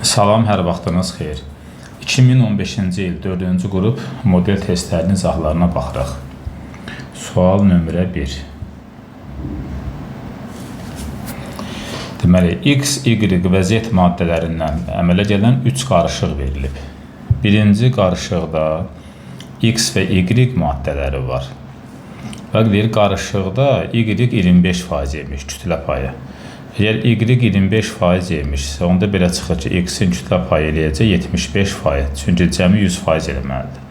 Salam, hər vaxtınız xeyir. 2015-ci il 4-cü qrup model testlərinin izahlarına baxırıq. Sual nömrə 1. Deməli, X, Y və Z maddələrindən əmələ gələn 3 qarışıq verilib. Birinci qarışıqda X və Y maddələri var. Və deyir, qarışıqda Y 25% yemiş, kütlə payı. Əgər Y 25% yemişsə, onda belə çıxır ki, X-in kütlə payı eləyəcək 75%, çünki cəmi 100% eləməlidir.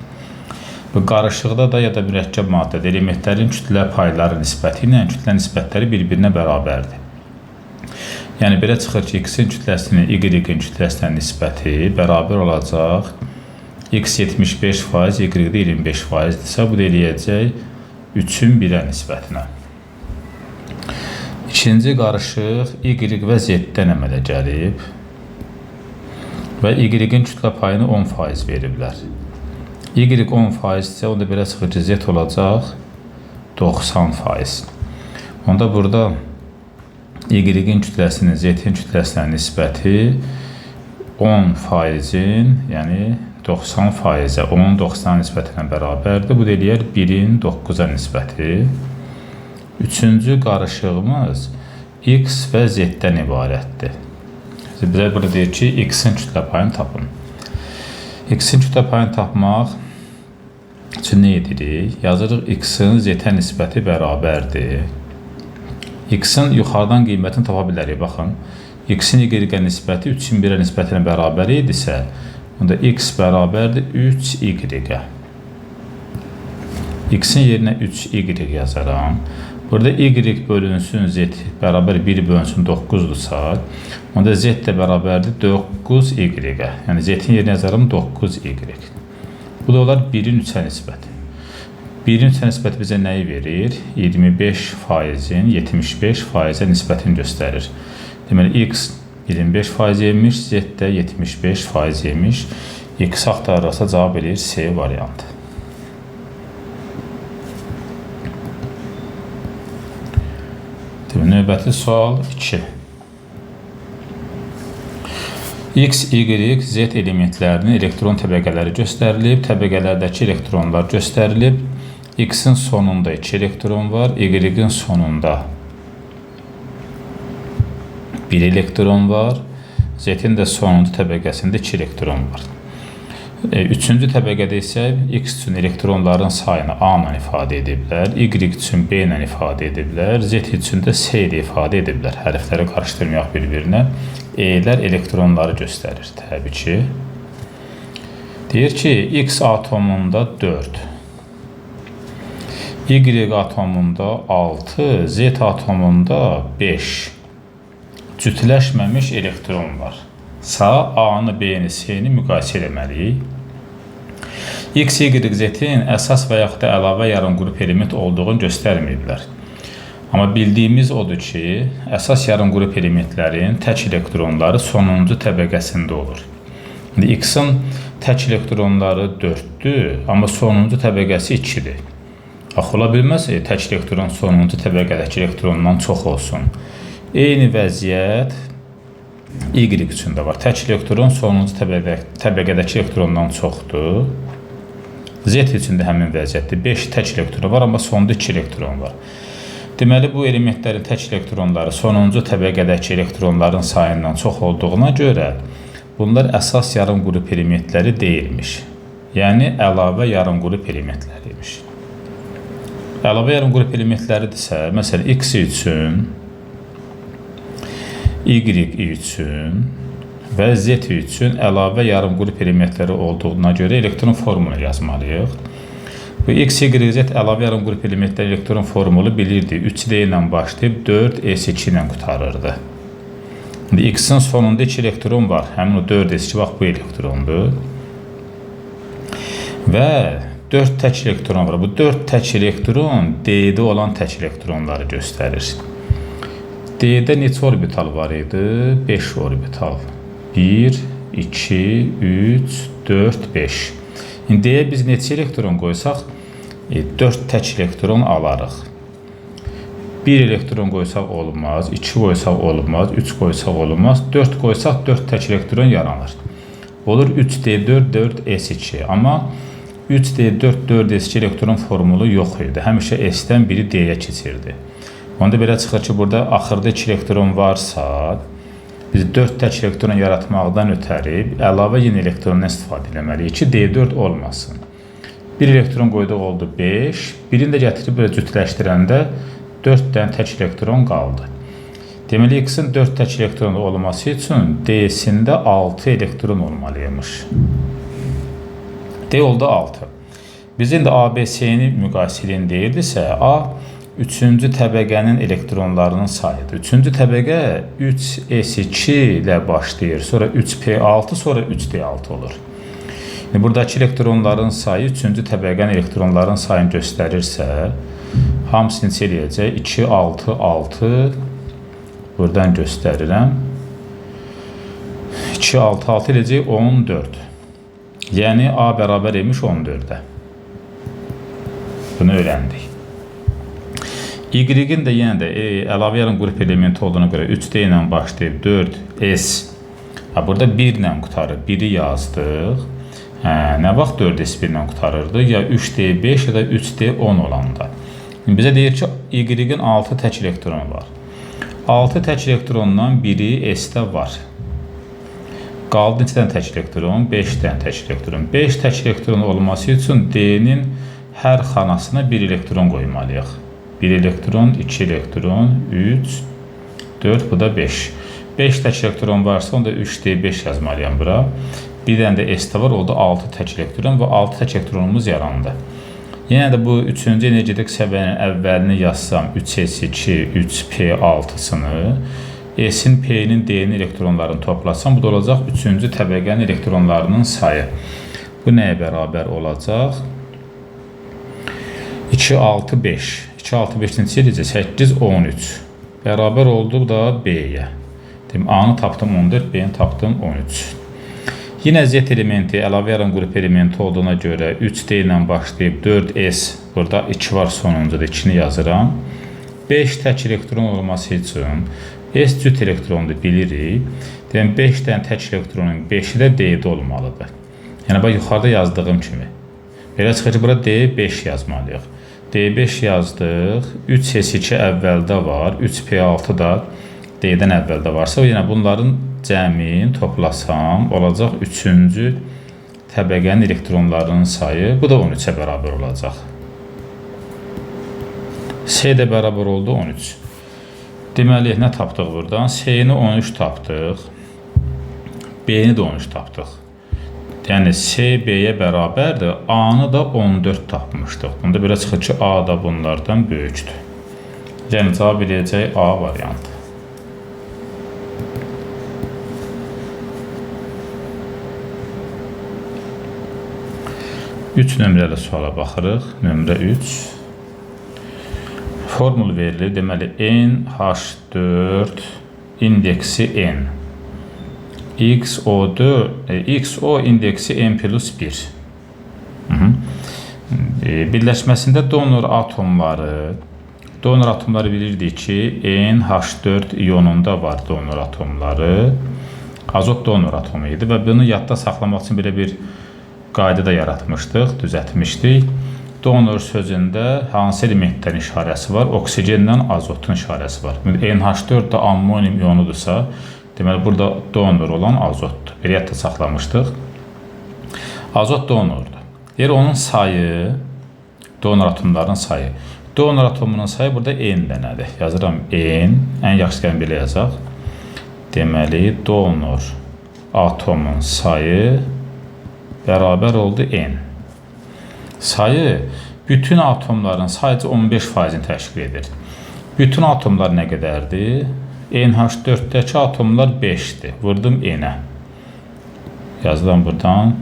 Bu qarışıqda da ya da mürəkkəb maddədə elementlərin kütlə payları nisbəti ilə kütlə nisbətləri bir-birinə bərabərdir. Yəni, belə çıxır ki, X-in kütləsinin Y-in kütləsinə nisbəti bərabər olacaq. X 75%, Y-də 25%-dirsə, bu da eləyəcək 3-ün 1-ə nisbətinə. İkinci qarışıq Y və Z-dən əmələ gəlib və Y-in kütlə payını 10% veriblər. Y 10%-dirsə, onda belə çıxır ki, Z olacaq 90%. Onda burada Y-in kütləsinin Z-in kütləsinə nisbəti 10%-in, yəni 90%-ə, 10-un 90 nisbətinə bərabərdir. Bu da eləyər 1-in 9-a nisbəti. Üçüncü qarışığımız X və Z-dən ibarətdir. Bizə burada deyir ki, X-in kütlə payını tapın. X-in kütlə payını tapmaq üçün nə edirik? Yazırıq, X-in Z-ə nisbəti bərabərdir. X-in yuxarıdan qiymətini tapa bilərik. Baxın, X-in Y-ə nisbəti 3-ün 1-ə nisbətinə bərabər idisə, onda X bərabərdir 3Y-ə. X-in yerinə 3Y yazaram. Burada Y bölünsün Z bərabər 1 bölünsün 9-dursa, onda Z də bərabərdir 9Y. Yəni Z-in yerinə yazaram 9Y. Bu da olar 1-in 3-ə nisbəti. 1-in 3-ə nisbəti bizə nəyi verir? 25%-in 75%-ə nisbətini göstərir. Deməli, X 25% yemiş, Z də 75% yemiş. X axtarırsa cavab eləyir C variantı. Növbəti sual 2. X, Y, Z elementlərinin elektron təbəqələri göstərilib, təbəqələrdəki elektronlar göstərilib. X-in sonunda 2 elektron var, Y-in sonunda 1 elektron var, Z-in də sonuncu təbəqəsində 2 elektron var. Üçüncü təbəqədə isə X üçün elektronların sayını A ilə ifadə ediblər, Y üçün B ilə ifadə ediblər, Z üçün də C ilə ifadə ediblər. Hərfləri qarışdırmayaq bir-birinə. E-lər elektronları göstərir, təbii ki. Deyir ki, X atomunda 4, Y atomunda 6, Z atomunda 5 cütləşməmiş elektron var. A-nı, B-ni, C-ni müqayisə eləməliyik. X, Y, Z-in əsas və yaxud da əlavə yarımqrup element olduğunu göstərməyiblər. Amma bildiyimiz odur ki, əsas yarımqrup elementlərin tək elektronları sonuncu təbəqəsində olur. X-in tək elektronları 4-dür, amma sonuncu təbəqəsi 2-dir. Ola bilməz, tək elektron sonuncu təbəqədəki elektrondan çox olsun. Eyni vəziyyət Y üçün də var. Tək elektron sonuncu təbəqədəki elektrondan çoxdur. Z üçün də həmin vəziyyətdir. 5 tək elektron var, amma sonunda 2 elektron var. Deməli, bu elementlərin tək elektronları sonuncu təbəqədəki elektronların sayından çox olduğuna görə bunlar əsas yarımqrup elementləri deyilmiş. Yəni, əlavə yarımqrup elementləriymiş. Əlavə yarımqrup elementləridirsə, məsələn, X üçün, Y üçün və Z üçün əlavə yarımqrup elementləri olduğuna görə elektron formulu yazmalıyıq. Bu X, Y, Z əlavə yarımqrup elementləri elektron formulu bilirdi. 3D ilə başlayıb 4S2 ilə qutarırdı. X-in sonunda 2 elektron var. Həmin o 4S2 bax bu elektrondur. Və 4 tək elektron var. Bu 4 tək elektron D-də olan tək elektronları göstərir. D-də neçə orbital var idi? 5 orbital. 1, 2, 3, 4, 5. D-yə biz neçə elektron qoysaq, 4 tək elektron alarıq. 1 elektron qoysaq olmaz, 2 qoysaq olmaz, 3 qoysaq olmaz, 4 qoysaq 4 tək elektron yaranır. Olur 3D4, 4S2. Amma 3D4, 4S2 elektron formulu yox idi. Həmişə S-dən biri D-yə keçirdi. Onda belə çıxır ki, burada axırda 2 elektron varsa, biz 4 tək elektron yaratmaqdan ötəri əlavə yeni elektrondan istifadə etməliyik ki, D4 olmasın. 1 elektron qoyduq oldu 5, birini də gətirib belə cütləşdirəndə 4 dənə tək elektron qaldı. Deməli, X-in 4 tək elektron olması üçün D-sində 6 elektron olmalıymış. D oldu 6. Biz indi ABC-ni müqayisəliyin deyirdisə, A 3-cü təbəqənin elektronlarının sayıdır. 3-cü təbəqə 3S2 ilə başlayır, sonra 3P6, sonra 3D6 olur. Buradakı elektronların sayı 3-cü təbəqənin elektronların sayını göstərirsə, hamısını eləyəcək 2, 6, 6, buradan göstərirəm. 2, 6, 6 eləyəcək 14. Yəni, A bərabər imiş 14-ə. Bunu öyrəndik. Y-in də yenə də əlavə yarım qrup elementi olduğuna görə 3D ilə başlayıb 4S. Burada 1 ilə qutarır. 1-i yazdıq. Nə vaxt 4S1 ilə qutarırdı? Ya 3D5 ya da 3D10 olanda. Bizə deyir ki, Y-in 6 tək elektronu var. 6 tək elektrondan biri S-də var. Qaldı neçə dənə tək elektron? 5 dənə tək elektron. 5 tək elektron olması üçün D-nin hər xanasına 1 elektron qoymalıyıq. 1 elektron, 2 elektron, 3, 4, bu da 5. 5 tək elektron varsa, onda 3D5 yazmalıyam bura. Bir dənə də S-də var, oldu 6 tək elektron və 6 tək elektronumuz yarandı. Yenə də bu 3-cü energetik səviyyənin əvvəlini yazsam 3S2, 3P6-sını, S-in, P-nin, D-nin elektronlarını toplasam, bu da olacaq 3-cü təbəqənin elektronlarının sayı. Bu nəyə bərabər olacaq? 2, 6, 5. 2, 6, 5 neçə edəcək? 8, 13. Bərabər oldu da B-yə. A-nı tapdım 14, B-ni tapdım 13. Yenə Z elementi, əlavə yarım qrup elementi olduğuna görə 3D ilə başlayıb 4S, burada 2 var sonuncuda, 2-ni yazıram. 5 tək elektron olması üçün S cüt elektrondur, bilirik. Deyəm, 5 dənə tək elektronun 5-i də D-də olmalıdır. Yəni, bax, yuxarıda yazdığım kimi. Belə çıxır ki, burada D5 yazmalıyıq. D5 yazdıq, 3S2 əvvəldə var, 3P6 da D-dən əvvəldə varsa, yenə bunların cəmin toplasam, olacaq 3-cü təbəqənin elektronlarının sayı, bu da 13-ə bərabər olacaq. S də bərabər oldu 13. Deməli, nə tapdıq buradan? S-ni 13 tapdıq, B-ni də 13 tapdıq. Yəni, S, B-yə bərabərdir, A-nı da 14 tapmışdıq. Bunda belə çıxır ki, A da bunlardan böyükdür. Yəni, cavab eləyəcək A variantı. Üç nömrəli suala baxırıq. Nömrə 3. Formul verilir. Deməli, NH4 indeksi N. XO indeksi N plus 1. Birləşməsində donor atomları bilirdik ki, NH4 iyonunda var donor atomları. Azot donor atomu idi və bunu yadda saxlamaq üçün belə bir qayda da yaratmışdıq, düzəltmişdik. Donor sözündə hansı elementlərin işarəsi var? Oksigenlə azotun işarəsi var. NH4 da ammonium iyonudursa, deməli, burada donor olan azotdur. Belə yadda saxlamışdıq. Azot donordur. Deyir, onun sayı, donor atomlarının sayı. Donor atomunun sayı burada N dənədir. Yazıram N, ən yaxşı gəlin belə yazaq. Deməli, donor atomun sayı bərabər oldu N. Sayı bütün atomların sayıca 15%-ni təşkil edir. Bütün atomlar nə qədərdir? NH4-dəki atomlar 5-dir. Vurdum N-ə. Yazılan buradan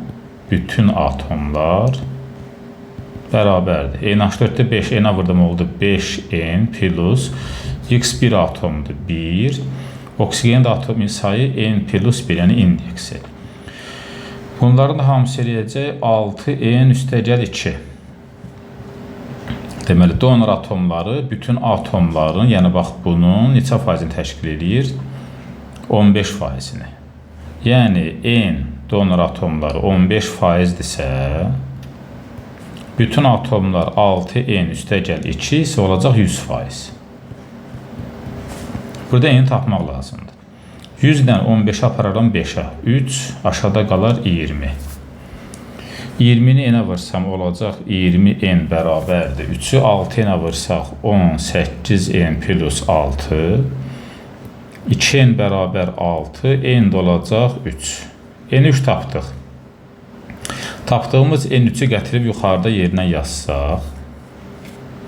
bütün atomlar bərabərdir. NH4-də 5, N-ə vurdum oldu 5N plus X1 atomdur 1. Oksigen atomun sayı N plus 1, yəni indeksi. Bunların da hamısı eləyəcək 6N üstəgəl 2. Deməli, donor atomları bütün atomların, yəni bax bunun neçə faizini təşkil edir? 15%-ni. Yəni, N donor atomları 15%-dirsə, bütün atomlar 6N üstəgəl 2 isə olacaq 100%. Burada N-i tapmaq lazımdır. 100-dən 15 apararam 5-ə. 3, aşağıda qalar 20. 20-ni N-ə vursam olacaq 20N bərabərdir. 3-ü 6N-ə vursaq 18N plus 6. 2N bərabər 6. N də olacaq 3. N-i 3 tapdıq. Tapdığımız N3-ü gətirib yuxarıda yerinə yazsaq.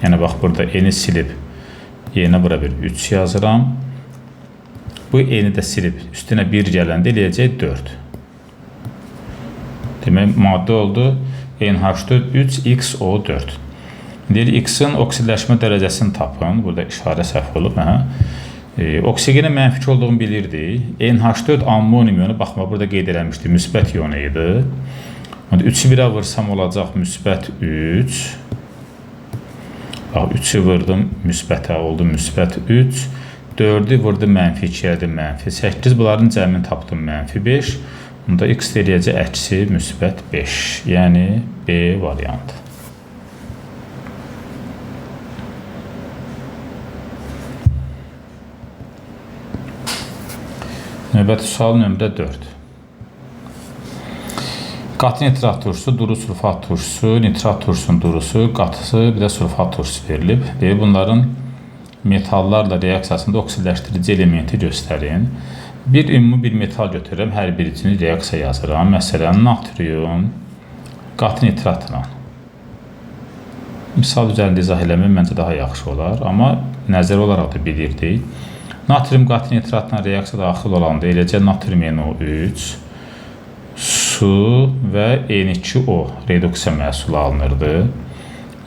Yəni, bax, burada N-i silib yerinə bura bir 3 yazıram. Bu N-i də silib üstünə 1 gələndə eləyəcək 4. Demək, maddə oldu NH4 3XO4. Deyir, X-in oksidləşmə dərəcəsini tapın. Burada işarə səhv olub. Oksigenin mənfi olduğunu bilirdik. NH4 ammonium iyonu, baxma, burada qeyd eləmişdi, müsbət iyonu idi. 3-ü 1-ə vursam olacaq müsbət 3. 3-ü vurdum müsbətə, oldu müsbət 3. 4-ü vurdu mənfi 2-yə, mənfi 8. Bunların cəmini tapdım mənfi 5. Bunda X eləyəcək əksi müsbət 5. Yəni B variantı. Növbəti sual nömrə 4. Qatı nitrat turşusu, duru sulfat turşusu, nitrat turşusunun durusu, qatısı, bir də sulfat turşusu verilib. Deyir, bunların metallarla reaksiyasında oksidləşdirici elementi göstərin. Bir ümumi bir metal götürürəm, hər birisini reaksiya yazıram. Məsələn, natrium, qatı nitratla. Misal üzərində izah eləmək məncə daha yaxşı olar, amma nəzər olaraq da bilirdik. Natrium qatı nitratla reaksiya daxil olanda eləcə natrium NO3, su və N2O reduksiya məhsulu alınırdı.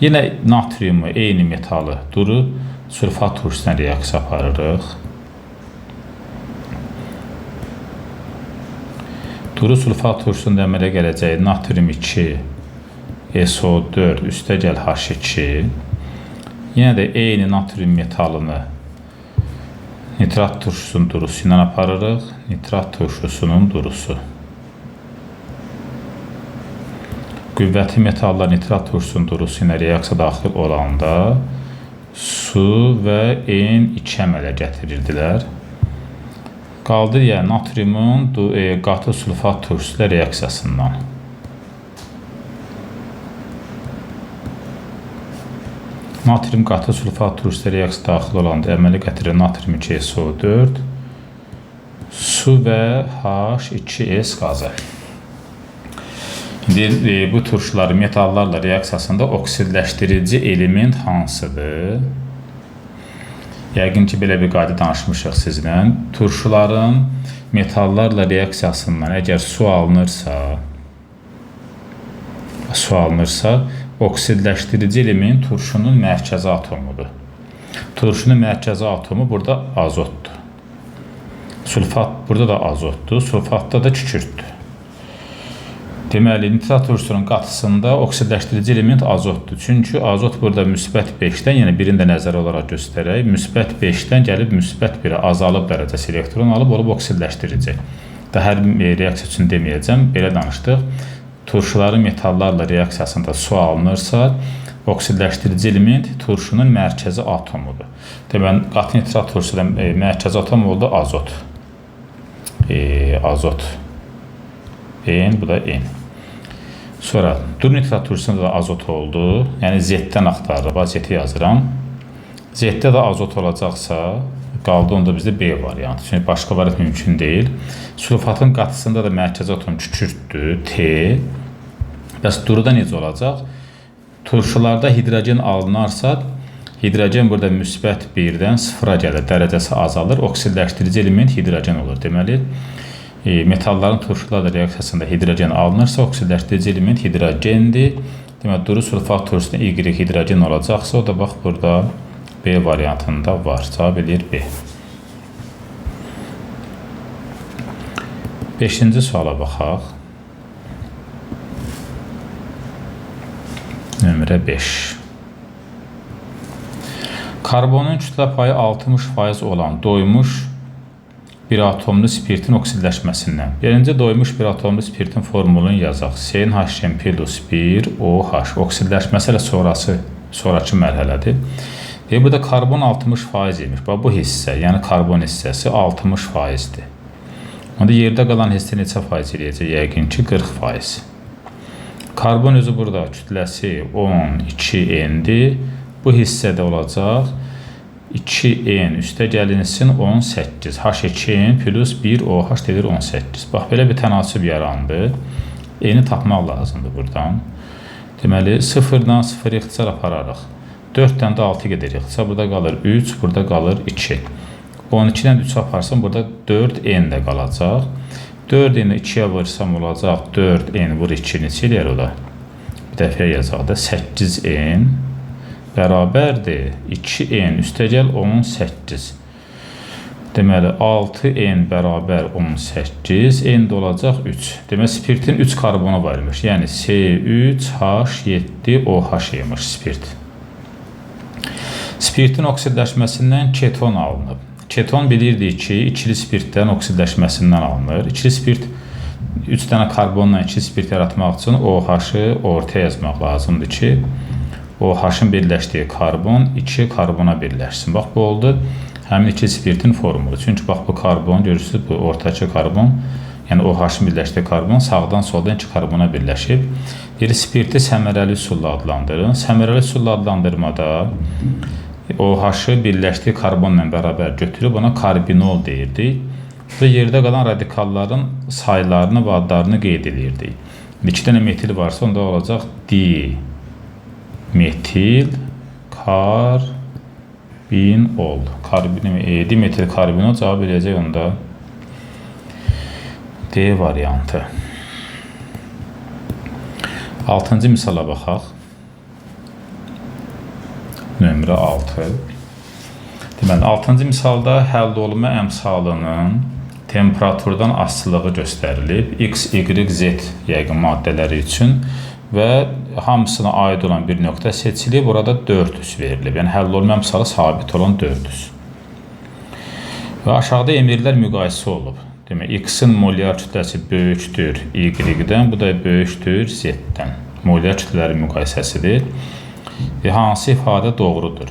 Yenə natriumu, eyni metalı, duru sulfat turşusuna reaksiya aparırıq. Duru sulfat turşusunda əmələ gələcək natrium 2, SO4 üstəgəl H2. Yenə də eyni natrium metalını nitrat turşusunun durusu ilə aparırıq. Nitrat turşusunun durusu. Qüvvəti metallar nitrat turşusunun durusu ilə reaksiya daxil olanda su və N2 əmələ gətirirdilər. Qaldı yəni natriumun qatı sulfat turşusu ilə reaksiyasından. Natrium qatı sulfat turşusu ilə reaksiya daxil olanda əmələ gətirir natrium 2SO4, su və H2S qazı. Bu turşuların metallarla reaksiyasında oksidləşdirici element hansıdır? Yəqin ki, belə bir qayda danışmışıq sizlə. Turşuların metallarla reaksiyasından əgər su alınırsa, oksidləşdirici element turşunun mərkəzi atomudur. Turşunun mərkəzi atomu burada azotdur. Sulfat burada da azotdur, sulfatda da kükürtdür. Deməli, nitrat turşusunun qatısında oksidləşdirici element azotdur. Çünki azot burada müsbət 5-dən, yəni birini də nəzər olaraq göstərək, müsbət 5-dən gəlib müsbət 1-ə azalıb dərəcəsi elektron alıb, olub oksidləşdirici. Daha hər reaksiya üçün deməyəcəm, belə danışdıq. Turşuların metallarla reaksiyasında su alınırsa, oksidləşdirici element turşunun mərkəzi atomudur. Deməli, qatı nitrat turşusunun mərkəzi atomu oldu azot. Azot. N, bu da N. Sonra dur nitrat turşusunda da azot oldu. Yəni Z-dən axtarırıq. Z-i yazıram. Z-də də azot olacaqsa, qaldı onda bizdə B variantı. Çünki başqa variant mümkün deyil. Sulfatın qatısında da mərkəzi atom kükürtdür, T. Bəs duruda necə olacaq? Turşularda hidrogen alınarsa, hidrogen burada müsbət 1-dən 0-a gəlir, dərəcəsi azalır, oksidləşdirici element hidrogen olur. Deməli, metalların turşularla reaksiyasında hidrogen alınırsa, oksidləşdirici element hidrogendir. Deməli, duru sulfat turşusunda Y hidrogen olacaqsa, o da bax burada B variantında var. Cavab edir B. 5-ci suala baxaq. Nömrə 5. Karbonun kütlə payı 60% olan doymuş bir atomlu spirtin oksidləşməsindən. Birinci doymuş bir atomlu spirtin formulunu yazaq. CnHn plus 1 OH. Oksidləşməsi ilə sonraki mərhələdir. Burada karbon 60% imiş. Bu hissə, yəni karbon hissəsi 60%dir. Onda yerdə qalan hissə neçə faiz eləyəcək? Yəqin ki 40%. Karbon özü burada kütləsi 12N'dir. Bu hissədə olacaq 2N üstə gəlinsin 18. H2N plus 1 OH dedir 18. Bax, belə bir tənasüb yarandı. N'ini tapmaq lazımdır buradan. Deməli, 0-dan 0 ixtisar apararıq. 4-dən də 6 gedir ixtisar. Burada qalır 3, burada qalır 2. 12-dən 3 aparsam, burada 4N də qalacaq. 4N-i 2-yə vursam olacaq 4N vur 2 neçə eləyər ola? Bir dəfə yazaq da 8N bərabərdir 2N üstəgəl 18. Deməli 6N bərabər 18, N də olacaq 3. Deməli spirtin 3 karbonu var imiş. Yəni C3H7OH imiş spirt. Spirtin oksidləşməsindən keton alınıb. Keton bilirdik ki, ikili spirtlərin oksidləşməsindən alınır. İkili spirt 3 dənə karbonla ikili spirt yaratmaq üçün OH-ı ortaya yazmaq lazımdır ki, OH-ın birləşdiyi karbon 2 karbona birləşsin. Bax, bu oldu həmin ikili spirtin formulu. Çünki bax, bu karbon, görürsünüz, bu ortadakı karbon, yəni OH-ın birləşdiyi karbon sağdan soldan 2 karbona birləşib. Spirti səmərəli üsulla adlandırın. Səmərəli üsulla adlandırmada OH-ı birləşdiyi karbonla bərabər götürüb ona karbinol deyirdik. Və yerdə qalan radikalların saylarını və adlarını qeyd edirdik. 2 dənə metil varsa, onda olacaq dimetil karbinol. Dimetil karbinol cavab eləyəcək onda D variantı. 6-cı misala baxaq. Nömrə 6. Deməli, 6-cı misalda həll olunma əmsalının temperaturdan asılılığı göstərilib. X, Y, Z yəqin maddələri üçün və hamısına aid olan bir nöqtə seçilib. Burada 400 verilib. Yəni, həll olunma əmsalı sabit olan 400. Və aşağıda emirlər müqayisə olub. Demək, X-in molyar kütləsi böyükdür Y-dən, bu da böyükdür Z-dən. Molyar kütlələri müqayisəsidir. Hansı ifadə doğrudur?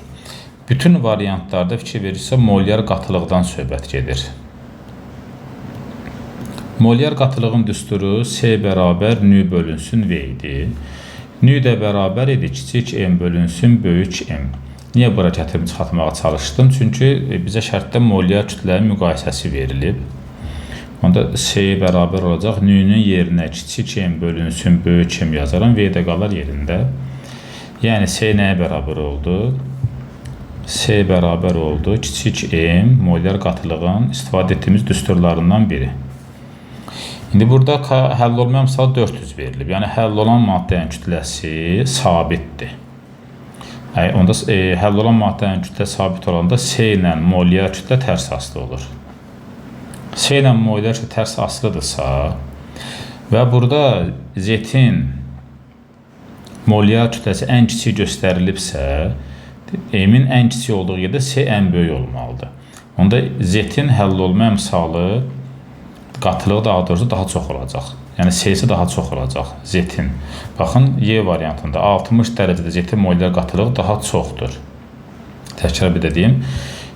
Bütün variantlarda fikir verirsə, molyar qatılıqdan söhbət gedir. Molyar qatılığın düsturu C bərabər nü bölünsün V idi. Nü də bərabər idi kiçik M bölünsün böyük M. Niyə bura gətirib çıxartmağa çalışdım? Çünki bizə şərtdə molyar kütlənin müqayisəsi verilib. Onda C bərabər olacaq. Nü'nün yerinə kiçik M bölünsün böyük M yazaram. V də qalar yerində. Yəni C nəyə bərabər oldu? C bərabər oldu. Kiçik M molyar qatılığın istifadə etdiyimiz düsturlarından biri. İndi burada həll olma əmsalı 400 verilib. Yəni həll olan maddənin kütləsi sabitdir. Onda həll olan maddənin kütlə sabit olanda C ilə molyar kütlə tərs asılı olur. C ilə molyar kütlə tərs asılıdırsa və burada Z-in molyar kütləsi ən kiçik göstərilibsə, M-in ən kiçik olduğu yerdə C ən böyük olmalıdır. Onda Z-in həll olma əmsalı qatılığı daha doğrusu daha çox olacaq. Yəni C-si daha çox olacaq Z-in. Baxın, Y variantında 60 dərəcədə Z-in molyar qatılığı daha çoxdur. Təkrar bir də deyim.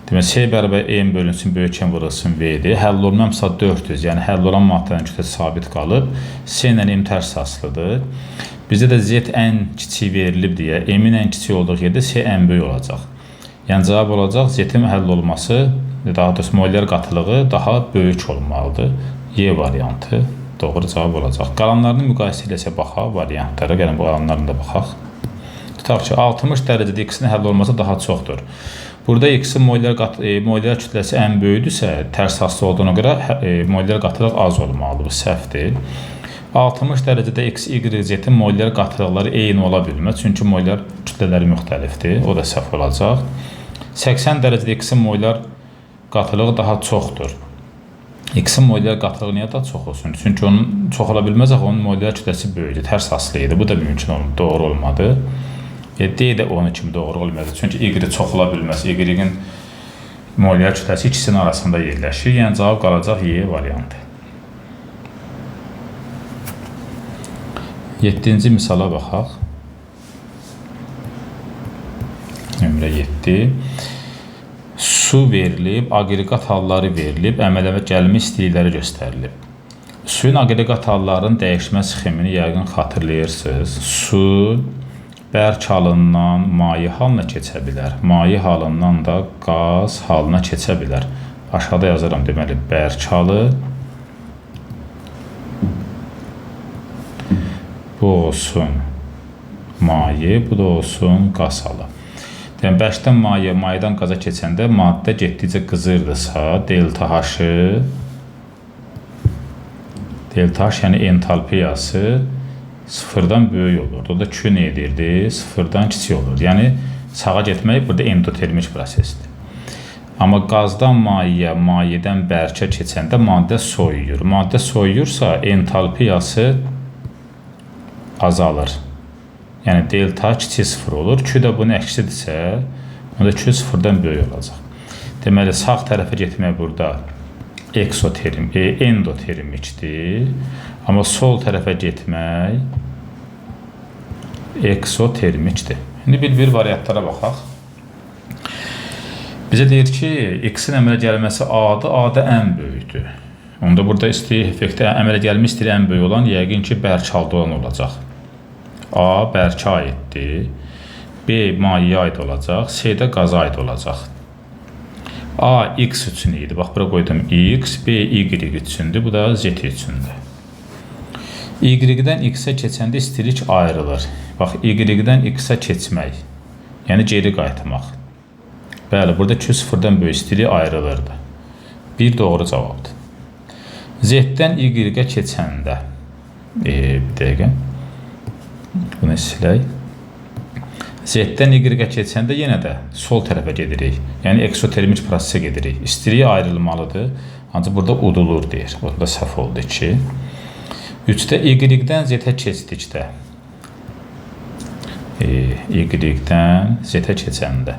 Demək, C bərabər M bölünsün böyük M vurulsun V-dir. Həll olma əmsalı 400, yəni həll olan maddənin kütləsi sabit qalıb. C ilə M tərs asılıdır. Bizdə də Z ən kiçik verilib deyə, M-in ən kiçik olduğu yerdə C ən böyük olacaq. Yəni cavab olacaq, Z-in həll olması, daha doğrusu molyar qatılığı daha böyük olmalıdır. Y variantı doğru cavab olacaq. Qalanlarını müqayisə ilə isə baxaq variantlara, gəlin bu qalanlarını da baxaq. Tutaq ki, 60 dərəcədə X-in həll olması daha çoxdur. Burada X-in molyar kütləsi ən böyüdürsə, tərs asılı olduğuna görə molyar qatılıq az olmalıdır, bu səhvdir. 60 dərəcədə X, Y, Z-in molyar qatılıqları eyni ola bilməz, çünki molyar kütlələri müxtəlifdir, o da səhv olacaq. 80 dərəcədə X-in molyar qatılığı daha çoxdur. X-in molyar qatılığı niyə daha çox olsun? Çünki onun çox ola bilməz, onun molyar kütləsi böyükdür, tərs asılı idi. Bu da mümkün olmadı, doğru olmadı. D də onun kimi doğru olmayacaq. Çünki Y çoxula bilməz. Y-in molyar kütləsi ikisinin arasında yerləşir. Yəni cavab qalacaq Y variantı. 7-ci misala baxaq. Nömrə 7. Su verilib, aqreqat halları verilib, əmələ gəlmə istilikləri göstərilib. Suyun aqreqat hallarının dəyişmə sxemini yəqin xatırlayırsınız. Su bərk halından maye halına keçə bilər. Maye halından da qaz halına keçə bilər. Aşağıda yazıram, deməli, bərk halı. Bu olsun maye, bu da olsun qaz halı. Yəni, bərkdən maye, mayədən qaza keçəndə maddə getdikcə qızırdısa, delta H, yəni entalpiyası sıfırdan böyük olurdu. O da Q nə edirdi? Sıfırdan kiçik olurdu. Yəni, sağa getmək burada endotermik prosesdir. Amma qazdan mayəyə, mayədən bərkə keçəndə maddə soyuyur. Maddə soyuyursa, entalpiyası azalır. Yəni, delta kiçik sıfır olur. Q də bunu əksidirsə, onda Q sıfırdan böyük olacaq. Deməli, sağ tərəfə getmək burada endotermikdir. Amma sol tərəfə getmək eksotermikdir. İndi bir variantlara baxaq. Bizə deyir ki, X-in əmələ gəlməsi A-dır, A-da ən böyükdür. Onda burada effekti əmələ gəlmə istəyir ən böyük olan, yəqin ki, bərk halda olan olacaq. A bərkə aiddir, B mayeyə aid olacaq, C də qaza aid olacaq. A X üçün idi, bax bura qoydum X, B Y üçündür, bu da Z üçündür. Y-dən X-ə keçəndə istilik ayrılır. Bax, Y-dən X-ə keçmək, yəni geri qayıtmaq. Bəli, burada Q sıfırdan böyük istilik ayrılırdı. Bir doğru cavabdır. Z-dən Y-ə keçəndə, bir dəqiqə. Bunu silək. Z-dən Y-ə keçəndə yenə də sol tərəfə gedirik. Yəni, eksotermik prosesə gedirik. İstiliyi ayrılmalıdır. Ancaq burada udulur deyir. Burada səhv oldu 2. 3-də Y-dən Z-ə keçdikdə. Y-dən Z-ə keçəndə.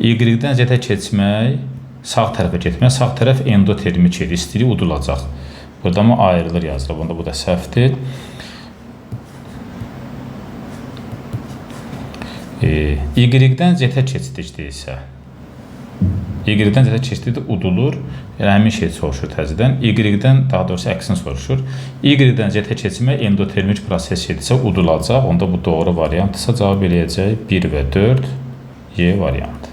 Y-dən Z-ə keçmək, sağ tərəfə getmək. Sağ tərəf endotermik edir. İstiliyi udulacaq. Burada mı ayrılır yazılır. Bunda bu da səhvdir. Y-dən Z-ə keçdikdə isə Y-dən Z-ə keçdikdə udulur. Yəni, həmin şey soruşur təzədən. Y-dən, daha doğrusu əksini soruşur. Y-dən Z-ə keçmək endotermik proses edirsə udulacaq. Onda bu doğru variantdırsa cavab eləyəcək 1 və 4 Y variantı.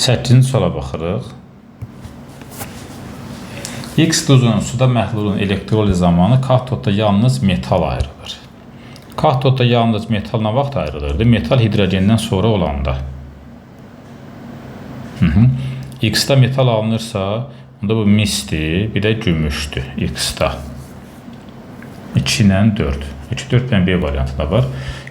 Səkkizinci suala baxırıq. X duzunun suda məhlulun elektroliz zamanı katodda yalnız metal ayrılır. Katodda yalnız metal nə vaxt ayrılırdı? Metal hidrogendən sonra olanda. X-da metal alınırsa, onda bu misdir, bir də gümüşdür X-da. 2 ilə 4. 2-4 ilə B variantında var.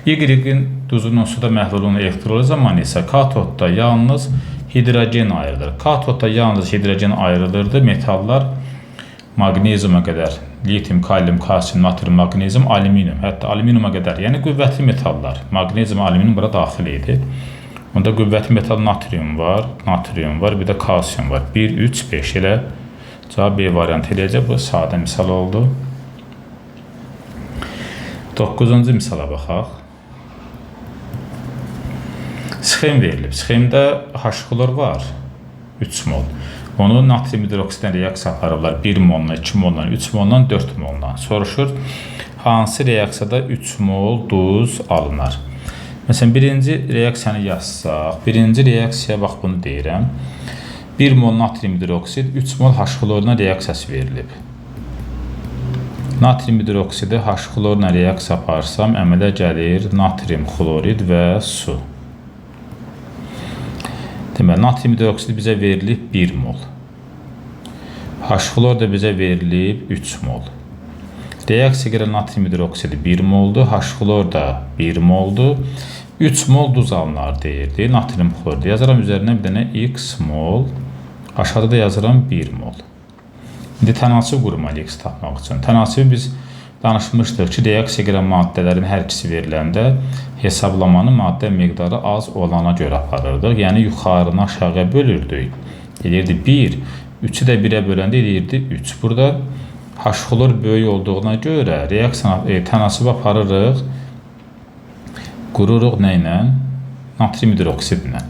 Y-in duzunun suda məhlulun elektroliz zamanı isə katodda yalnız hidrogen ayrılır. Katodda yalnız hidrogen ayrılırdı. Metallar maqneziuma qədər, litium, kalium, kalsium, natrium, maqnezium, alüminium, hətta alüminiuma qədər, yəni qüvvətli metallar. Maqnezium, alüminium bura daxil idi. Onda qüvvətli metal natrium var, bir də kalsium var. 1, 3, 5 ilə cavab B variantı eləyəcək. Bu sadə misal oldu. 9-cu misala baxaq. Sxem verilib. Sxemdə H-klor var, 3 mol. Onu natrium hidroksidən reaksiya aparırlar 1 moldan, 2 moldan, 3 moldan, 4 moldan. Soruşur, hansı reaksiyada 3 mol duz alınır? Məsələn, birinci reaksiyanı yazsaq, birinci reaksiyaya bax bunu deyirəm. 1 mol natrium hidroksid, 3 mol H-kloruna reaksiyası verilib. Natrium hidroksidi H-kloruna reaksiya aparsam, əmələ gəlir natrium klorid və su. Deməli, natrium hidroksidi bizə verilib 1 mol. H-klor da bizə verilib 3 mol. Reaksiya görə natrium hidroksidi 1 moldur, H-klor da 1 moldur. 3 mol duz alınar deyirdi. Natrium xloridi. Yazıram üzərinə bir dənə x mol. Aşağıda da yazıram 1 mol. İndi tənasib qurmalıyıq x tapmaq üçün. Tənasibi biz danışmışdıq ki, reaksiya girən maddələrin hər ikisi veriləndə hesablamanı maddə miqdarı az olana görə aparırdıq. Yəni, yuxarını aşağıya bölürdük. Eləyirdi 1. 3-ü də 1-ə böləndə eləyirdi 3. Burada H-xlor böyük olduğuna görə tənasibi aparırıq. Qururuq nə ilə? Natrium hidroksidlə.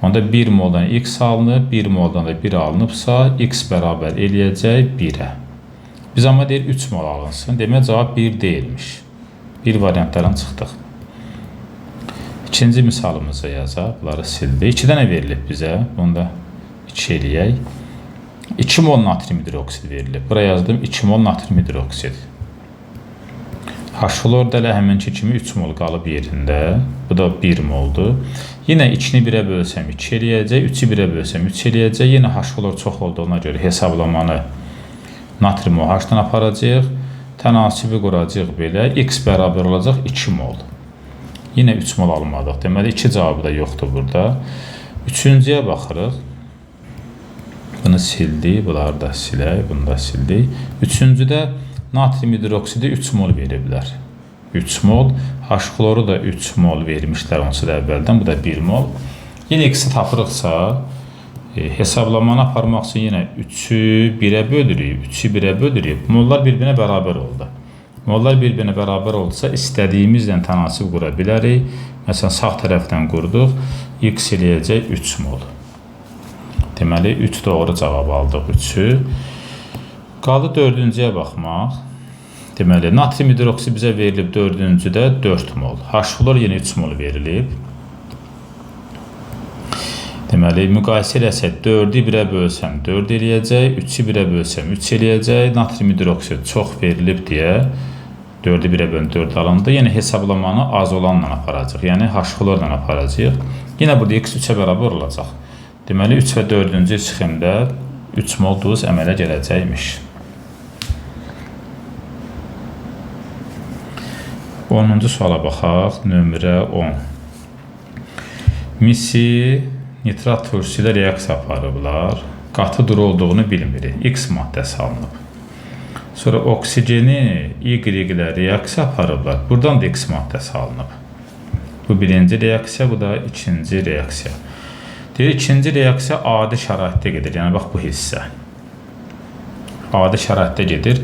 Onda 1 moldan x alınıb, 1 moldan da 1 alınıbsa, x bərabər eləyəcək 1-ə. Biz amma deyir 3 mol alınsın. Demək, cavab 1 deyilmiş. Bir variantlardan çıxdıq. İkinci misalımıza yazaq. Bunları sildi. 2 dənə verilib bizə. Bunu da 2 eləyək. 2 mol natrium hidroksid verilib. Buraya yazdım 2 mol natrium hidroksid. H-xlor da elə həminki kimi 3 mol qalıb yerində. Bu da 1 moldur. Yenə 2-ni 1-ə bölsəm 2 eləyəcək. 3-ü 1-ə bölsəm 3 eləyəcək. Yenə H-xlor çox olduğuna görə hesablamanı natrium OH-dan aparacaq. Tənasibi quracaq belə. X bərabər olacaq 2 mol. Yenə 3 mol almadıq. Deməli, 2 cavabı da yoxdur burada. Üçüncüyə baxırıq. Bunu sildik. Bunları da silək. Bunu da sildik. Üçüncüdə natrium hidroksidi 3 mol veriblər. 3 mol. H-xloru da 3 mol vermişlər onsuz da əvvəldən. Bu da 1 mol. Yenə x-i tapırıqsa, hesablamanı aparmaq üçün yenə 3-ü 1-ə bölürük. 3-ü 1-ə bölürük. Mollar bir-birinə bərabər oldu. Mollar bir-birinə bərabər oldusa, istədiyimizlə tənasib qura bilərik. Məsələn, sağ tərəfdən qurduq. X eləyəcək 3 mol. Deməli, 3 doğru cavab aldıq 3-ü. Qaldı 4-cüyə baxmaq. Deməli, natrium hidroksid bizə verilib 4-cüdə 4 mol. H-xlor yenə 3 mol verilib. Deməli, müqayisə eləsək 4-ü 1-ə bölsəm 4 eləyəcək, 3-ü 1-ə bölsəm 3 eləyəcək. Natrium hidroksid çox verilib deyə 4-ü 1-ə bölün 4 alındı. Yəni, hesablamanı az olanla aparacaq. Yəni, H-xlorla aparacaq. Yenə burada x 3-ə bərabər olacaq. Deməli, 3 və 4-cü sxemdə 3 mol duz əmələ gələcəkmiş. 10-cu suala baxaq. Nömrə 10. Misi nitrat turşusu ilə reaksiya aparıblar. Qatı duru olduğunu bilmirik. X maddəsi alınıb. Sonra oksigeni Y ilə reaksiya aparıblar. Buradan da X maddəsi alınıb. Bu birinci reaksiya, bu da ikinci reaksiya. Deyir, ikinci reaksiya adi şəraitdə gedir. Yəni, bax bu hissə. Adi şəraitdə gedir.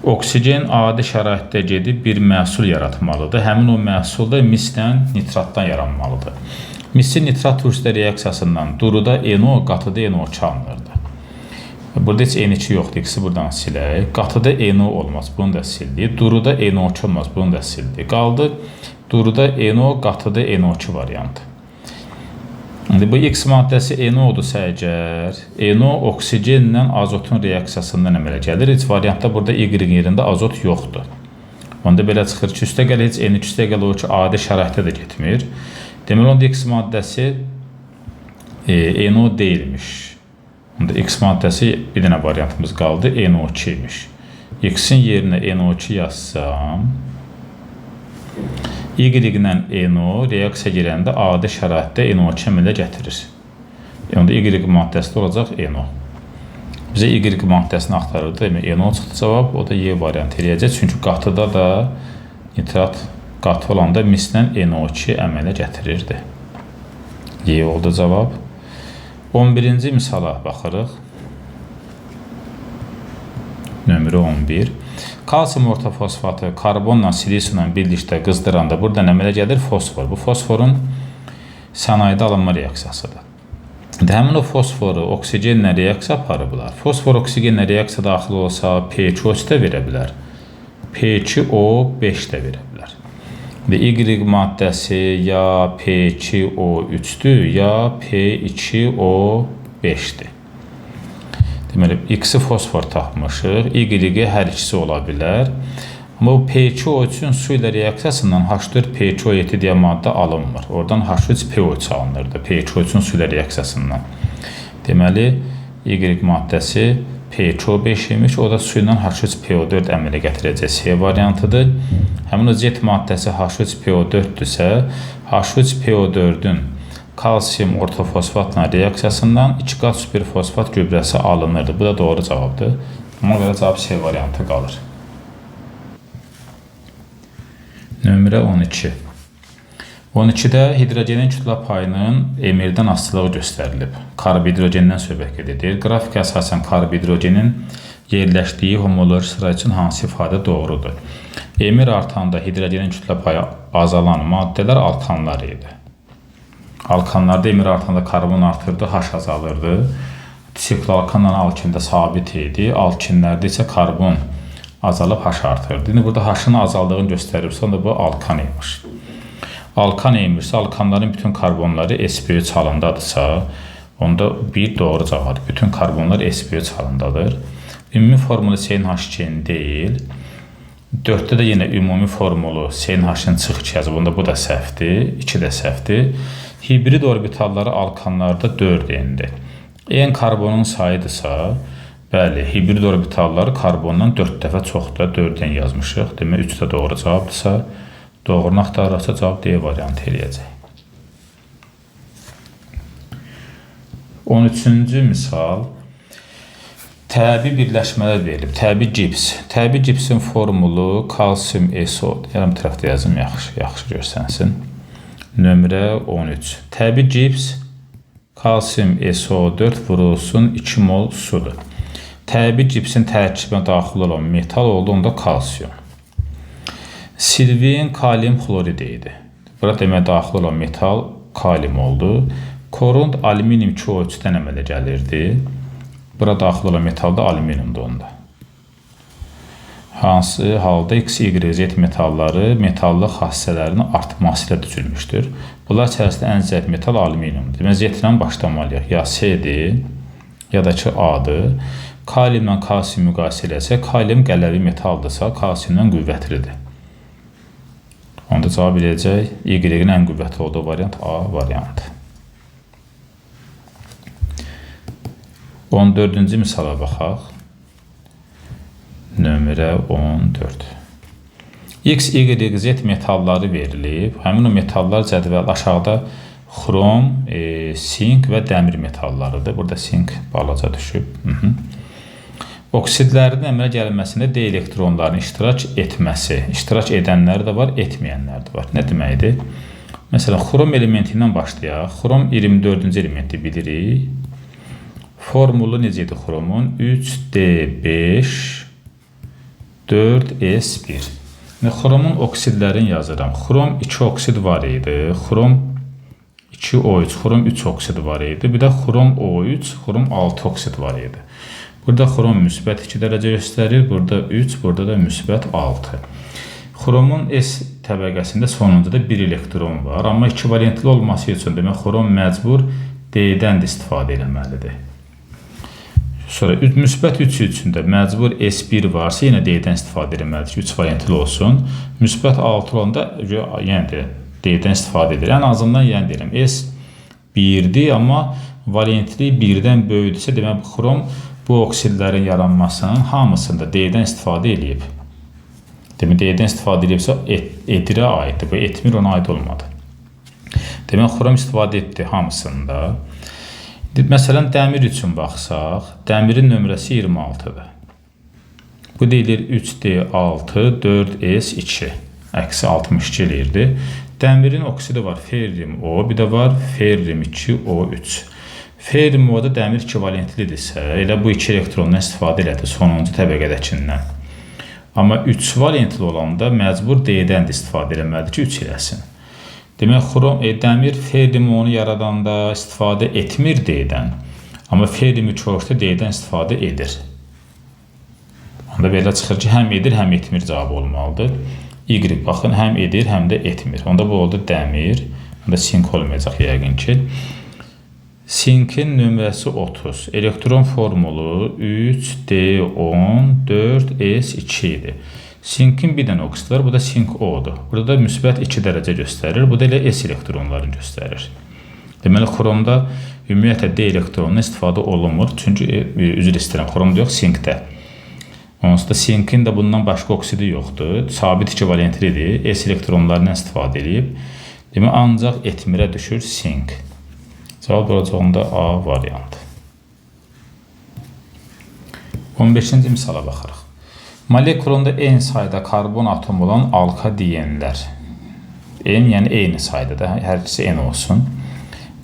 Oksigen adi şəraitdə gedib bir məhsul yaratmalıdır. Həmin o məhsul da mislə nitratdan yaranmalıdır. Misi nitrat turşusu reaksiyasından duruda NO, qatıda NO2 alınırdı. Burada heç N2 yoxdur, ikisi buradan silək. Qatıda NO olmaz, bunu da sildik. Duruda NO2 olmaz, bunu da sildik. Qaldı duruda NO, qatıda NO2 variantı. İndi bu X maddəsi NO-dursa əgər, NO oksigenlə azotun reaksiyasından əmələ gəlir. Heç variantda burada Y yerində azot yoxdur. Onda belə çıxır ki, üstə gəl heç N3 üstə gəl o ki, adi şəraitdə də getmir. Deməli, onda X maddəsi NO deyilmiş. Onda X maddəsi bir dənə variantımız qaldı, NO2 imiş. X-in yerinə NO2 yazsam, Y ilə NO reaksiya girəndə adi şəraitdə NO2 əmələ gətirir. Onda Y maddəsi olacaq NO. Bizə Y maddəsini axtarırdı. NO çıxdı cavab, o da Y variantı eləyəcək. Çünki qatıda da nitrat qatı olanda mislə NO2 əmələ gətirirdi. Y oldu cavab. 11-ci misala baxırıq. Nömrə 11. Kalsium ortofosfatı karbonla silisiumla birlikdə qızdıranda burada əmələ gəlir fosfor. Bu fosforun sənayedə alınma reaksiyasıdır. Həmin o fosforu oksigenlə reaksiya aparıblar. Fosfor oksigenlə reaksiya daxil olsa P2O3 də verə bilər. P2O5 də verə bilər. Və Y maddəsi ya P2O3-dür, ya P2O5-dir. Deməli, X-i fosfor tapmışıq, Y hər ikisi ola bilər. Amma bu P2O3-ün su ilə reaksiyasından H4PCO7 deyə maddə alınmır. Oradan H3PO3 alınırdı P2O3-ün su ilə reaksiyasından. Deməli, Y maddəsi P2O5 imiş. O da su ilə H3PO4 əmələ gətirəcək C variantıdır. Həmin o Z maddəsi H3PO4-dürsə, H3PO4-ün kalsium ortofosfatla reaksiyasından 2 qat superfosfat gübrəsi alınırdı. Bu da doğru cavabdır. Ona görə cavab C variantı qalır. Nömrə 12. 12-də hidrogenin kütlə payının emirdən asılılığı göstərilib. Karbhidrogendən söhbət gedir. Qrafika əsasən karbhidrogenin yerləşdiyi homoloji sıra üçün hansı ifadə doğrudur? Emir artanda hidrogenin kütlə payı azalan maddələr alkanlar idi. Alkanlarda emir artanda karbon artırdı, H azalırdı. Sikloalkanla alkində sabit idi. Alkinlərdə isə karbon azalıb H artırdı. İndi burada H-ın azaldığını göstərirsə, onda bu alkan imiş. Alkan emirsə, alkanların bütün karbonları sp3 halındadırsa, onda bir doğru cavabdır. Bütün karbonlar sp3 halındadır. Ümumi formulu CnH2 deyil. 4-də də yenə ümumi formulu CnH-ın çıx yazıb, onda bu da səhvdir, 2 də səhvdir. Hibrid orbitalları alkanlarda 4 endir. En karbonun sayıdırsa, bəli, hibrid orbitalları karbondan 4 dəfə çoxdur, 4-dən yazmışıq. Demək, 3 də doğru cavabdırsa, doğrunu axtarırsa cavab D variantı eləyəcək. 13-cü misal. Təbii birləşmələr verilib. Təbii gips. Təbii gipsin formulu kalsium SO. Yarım tərəfdə yazım, yaxşı görsənsin. Nömrə 13. Təbii gips kalsium SO4 vurulsun 2 mol sudur. Təbii gipsin tərkibinə daxil olan metal oldu, onda kalsium. Silvin kalium xloridi idi. Burada demək daxil olan metal kalium oldu. Korund alüminium 2O3-dən əmələ gəlirdi. Burada daxil olan metal da alüminiumdur onda. Hansı halda X, Y, Z metalları metallıq xassələrinin artması ilə düzülmüşdür. Bunlar içərisində ən zəif metal alüminiumdur. Demək, Z ilə başlamalıyıq. Ya C-dir, ya da ki A-dır. Kaliumla kalsium müqayisə eləsə, kalium qələvi metaldırsa, kalsiumdan qüvvətlidir. Onda cavab eləyəcək, Y-in ən qüvvətli olduğu variant A variantı. 14-cü misala baxaq. Nömrə 14. X, Y, Z metalları verilib. Həmin o metallar cədvəl aşağıda xrom, sink və dəmir metallarıdır. Burada sink balaca düşüb. Oksidlərin əmələ gəlməsində D elektronlarının iştirak etməsi. İştirak edənləri də var, etməyənləri də var. Nə deməkdir? Məsələn, xrom elementindən başlayaq. Xrom 24-cü elementi bilirik. Formulu necədir xromun? 3D5 4S1. Xromun oksidlərini yazıram. Xrom 2 oksid var idi. Xrom 2O3, xrom 3 oksid var idi. Bir də xrom O3, xrom 6 oksid var idi. Burada xrom müsbət 2 dərəcə göstərir. Burada 3, burada da müsbət 6. Xromun S təbəqəsində sonuncuda 1 elektron var. Amma 2 valentli olması üçün demək, xrom məcbur D-dən də istifadə eləməlidir. Sonra müsbət 3 üçün də məcbur S1 varsa, yenə D-dən istifadə eləməlidir ki, 3 valentli olsun. Müsbət 6 olanda yəni D-dən istifadə edir. Ən azından yəni deyirəm, S1-dir, amma valentli 1-dən böyüdürsə, demək, xrom bu oksidlərin yaranmasının hamısında D-dən istifadə edib. Demək, D-dən istifadə edibsə, edirə aiddir. Bu etmir, ona aid olmadı. Demək, xrom istifadə etdi hamısında. Məsələn, dəmir üçün baxsaq, dəmirin nömrəsi 26-dır. Bu deyilir 3D6, 4S2, əksi 62 eləyirdi. Dəmirin oksidi var, ferrium O, bir də var ferrium 2O3. Ferrium O-da dəmir 2 valentlidirsə, elə bu 2 elektrondan istifadə elədi sonuncu təbəqədəkindən. Amma 3 valentli olanda məcbur D-dən də istifadə eləməlidir ki, 3 eləsin. Demək, dəmir ferrium-u yaradanda istifadə etmir D-dən, amma ferrium 2O3-də D-dən istifadə edir. Onda belə çıxır ki, həm edir, həm etmir cavabı olmalıdır. Y, baxın, həm edir, həm də etmir. Onda bu oldu dəmir, onda sink olmayacaq yəqin ki. Sinkin nömrəsi 30. Elektron formulu 3D10 4S2 idi. Sinkin bir dənə oksid var, bu da sink O-dur. Burada da müsbət 2 dərəcə göstərir, bu da elə S elektronlarını göstərir. Deməli, xromda ümumiyyətlə D elektronundan istifadə olunmur. Çünki üzr istəyirəm, xromda yox, sinkdə. Onsuz da sinkin də bundan başqa oksidi yoxdur. Sabit ekvivalentlidir. S elektronlarından istifadə edib. Demək, ancaq etmirə düşür sink. Cavab olacağında A variantı. 15-ci misala baxırıq. Molekulunda eyni sayda karbon atomu olan alkadiyenlər. N, yəni eyni sayda da, hər ikisi N olsun.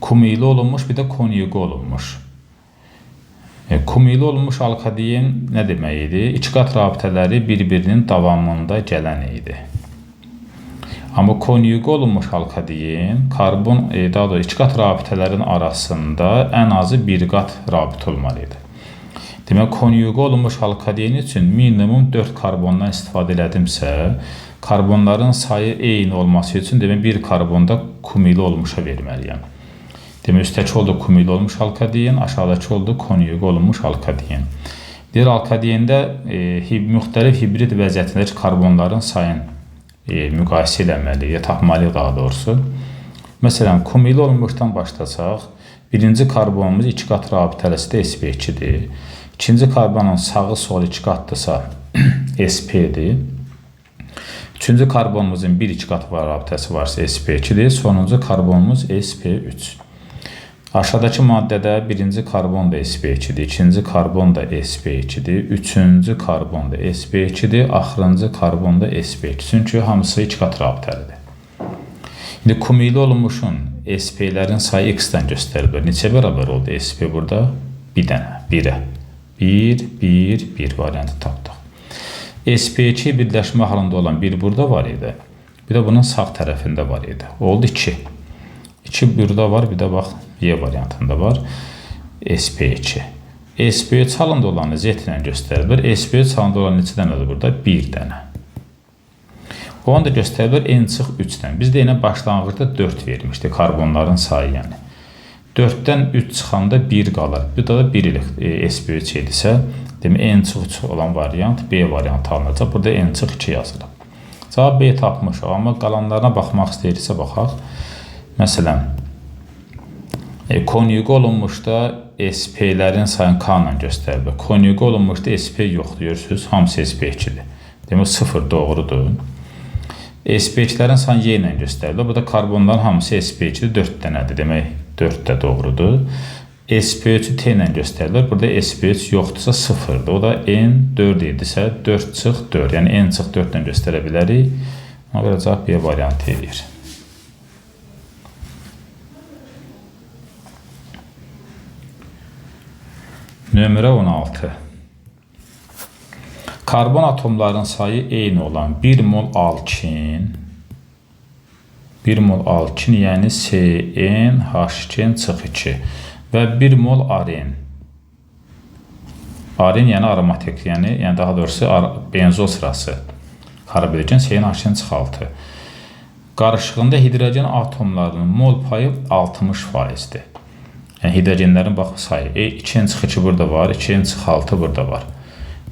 Kumili olunmuş, bir də konjugi olunmuş. Kumili olunmuş alkadiyen nə demək idi? İki qat rabitələri bir-birinin davamında gələn idi. Amma konjugi olunmuş alkadiyen, karbon, daha doğrusu iki qat rabitələrin arasında ən azı bir qat rabitə olmalı idi. Demək, konjugi olunmuş alkadiyen üçün minimum 4 karbondan istifadə edədimsə, karbonların sayı eyni olması üçün demək, bir karbonda kumili olmuşa verməliyəm. Demək, üstəki oldu kumili olmuş alkadiyen, aşağıdakı oldu konjugi olunmuş alkadiyen. Deyir, alkadiyində müxtəlif hibrid vəziyyətindəki karbonların sayını müqayisə eləməliyik, tapmalıyıq daha doğrusu. Məsələn, kumili olunmuşdan başlasaq, birinci karbonumuz 2 qat rabitəlisi də sp2-dir. İkinci karbonun sağı solu 2 qatdırsa sp-dir. Üçüncü karbonumuzun 1-2 qat rabitəsi varsa sp2-dir. Sonuncu karbonumuz sp3. Aşağıdakı maddədə birinci karbon da sp2-dir, ikinci karbon da sp2-dir, üçüncü karbon da sp2-dir, axırıncı karbon da sp2. Çünki hamısı 2 qat rabitəlidir. İndi kumili olunmuşun sp-lərin sayı x-dən göstərilir. Neçə bərabər oldu sp burada? Bir dənə, 1-ə. 1, 1, 1 variantı tapdıq. sp2 birləşmə halında olan 1 burada var idi. Bir də bunun sağ tərəfində var idi. Oldu 2. 2 burada var, bir də bax, Y variantında var. sp2. sp3 halında olanı z ilə göstərilir. sp3 halında olan neçə dənədir burada? 1 dənə. Onu da göstərilir n-3-dən. Biz də yenə başlanğıcda 4 vermişdik, karbonların sayı yəni. 4-dən 3 çıxanda 1 qalır. Bu da 1 sp3 edirsə, demək, n-3 olan variant B variantı alınacaq. Burada n-2 yazılır. Cavab B tapmışıq, amma qalanlarına baxmaq istəyirsə baxaq. Məsələn, konjugi olunmuşda sp-lərin sayını K ilə göstərilir. Konjugi olunmuşda sp yoxdur, görürsünüz, hamısı sp2-dir. Demək, 0 doğrudur. sp2-lərin sayını Y ilə göstərilir. Burada karbonların hamısı sp2-dir, 4 dənədir. Demək, 4 də doğrudur. sp3-ü T ilə göstərilir. Burada sp3 yoxdursa 0-dır. O da n4 edirsə 4 çıx 4. Yəni n çıx 4 ilə göstərə bilərik. Ona görə cavab B variantı edir. Nömrə 16. Karbon atomlarının sayı eyni olan 1 mol alkin, 1 mol alkin, yəni CnH2-2 və 1 mol aren. Aren yəni aromatik, yəni daha doğrusu benzol sırası. Karbonhidrogen CnH2-6. Qarışığında hidrogen atomlarının mol payı 60%-dir. Yəni hidrogenlərin bax sayı 2n-2 burada var, 2n-6 burada var.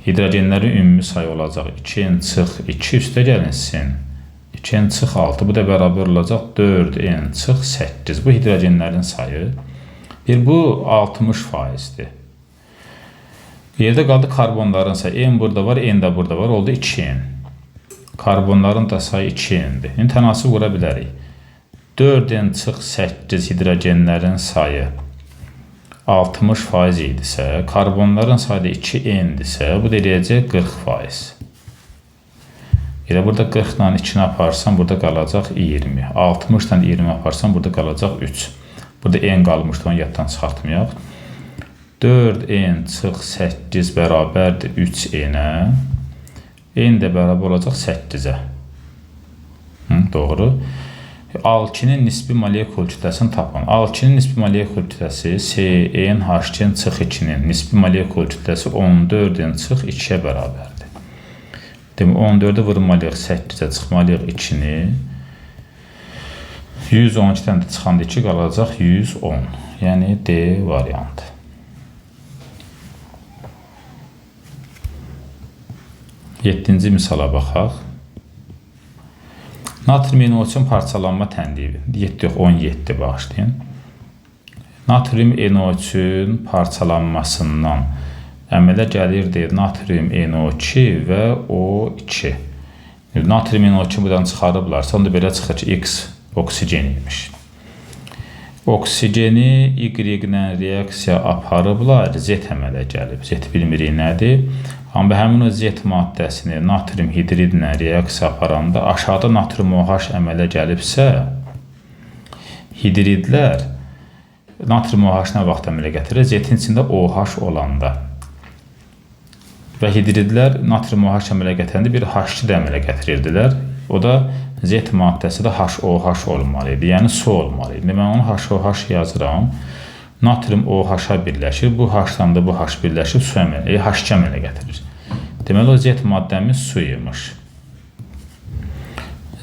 Hidrogenlərin ümumi sayı olacaq 2n-2 üstə gəlinsin. 2n-6 bu da bərabər olacaq 4n-8. Bu hidrogenlərin sayı. Bu 60%-dir. Yerdə qaldı karbonların sayı. N burada var, N də burada var. Oldu 2n. Karbonların da sayı 2n-dir. İndi tənasib qura bilərik. 4n-8 hidrogenlərin sayı 60% idisə, karbonların sayı da 2n-dirsə, bu da eləyəcək 40%. Elə burada 40 ilə 2-ni aparsam, burada qalacaq 20. 60 ilə 20 aparsam, burada qalacaq 3. Burada n qalmışdı, onu yaddan çıxartmayaq. 4n-8 bərabərdir 3n-ə. N də bərabər olacaq 8-ə. Doğru. Alkinin nisbi molekul kütləsini tapın. Alkinin nisbi molekul kütləsi CnH2-2-nin nisbi molekul kütləsi 14n-2-yə bərabərdir. Demək, 14-ə vurmalıyıq 8-ə, çıxmalıyıq 2-ni. 112-dən də çıxanda 2 qalacaq 110. Yəni D variantı. Yeddinci misala baxaq. Natrium ionun parçalanma tənliyi 7-17 bağışlayın. Natrium NO3-ün parçalanmasından əmələ gəlirdi natrium NO2 və O2. Natrium NO2 buradan çıxarıblarsa, onda belə çıxır ki, X oksigen imiş. Oksigeni Y-lə reaksiya aparıblar, Z əmələ gəlib. Z bilmirik nədir. Amma həmin o Z maddəsini natrium hidridlə reaksiya aparanda aşağıda natrium OH əmələ gəlibsə, hidridlər natrium OH nə vaxt əmələ gətirir? Z-in içində OH olanda. Və hidridlər natrium OH əmələ gətirəndə bir H2 də əmələ gətirirdilər. O da Z maddəsi də HOH olmalı idi, yəni su olmalı idi. Mən onu HOH yazıram. Natrium OH-a birləşir, bu H-dan da bu H birləşir, su əmələ, H2 əmələ gətirir. Deməli, o Z maddəmiz su imiş.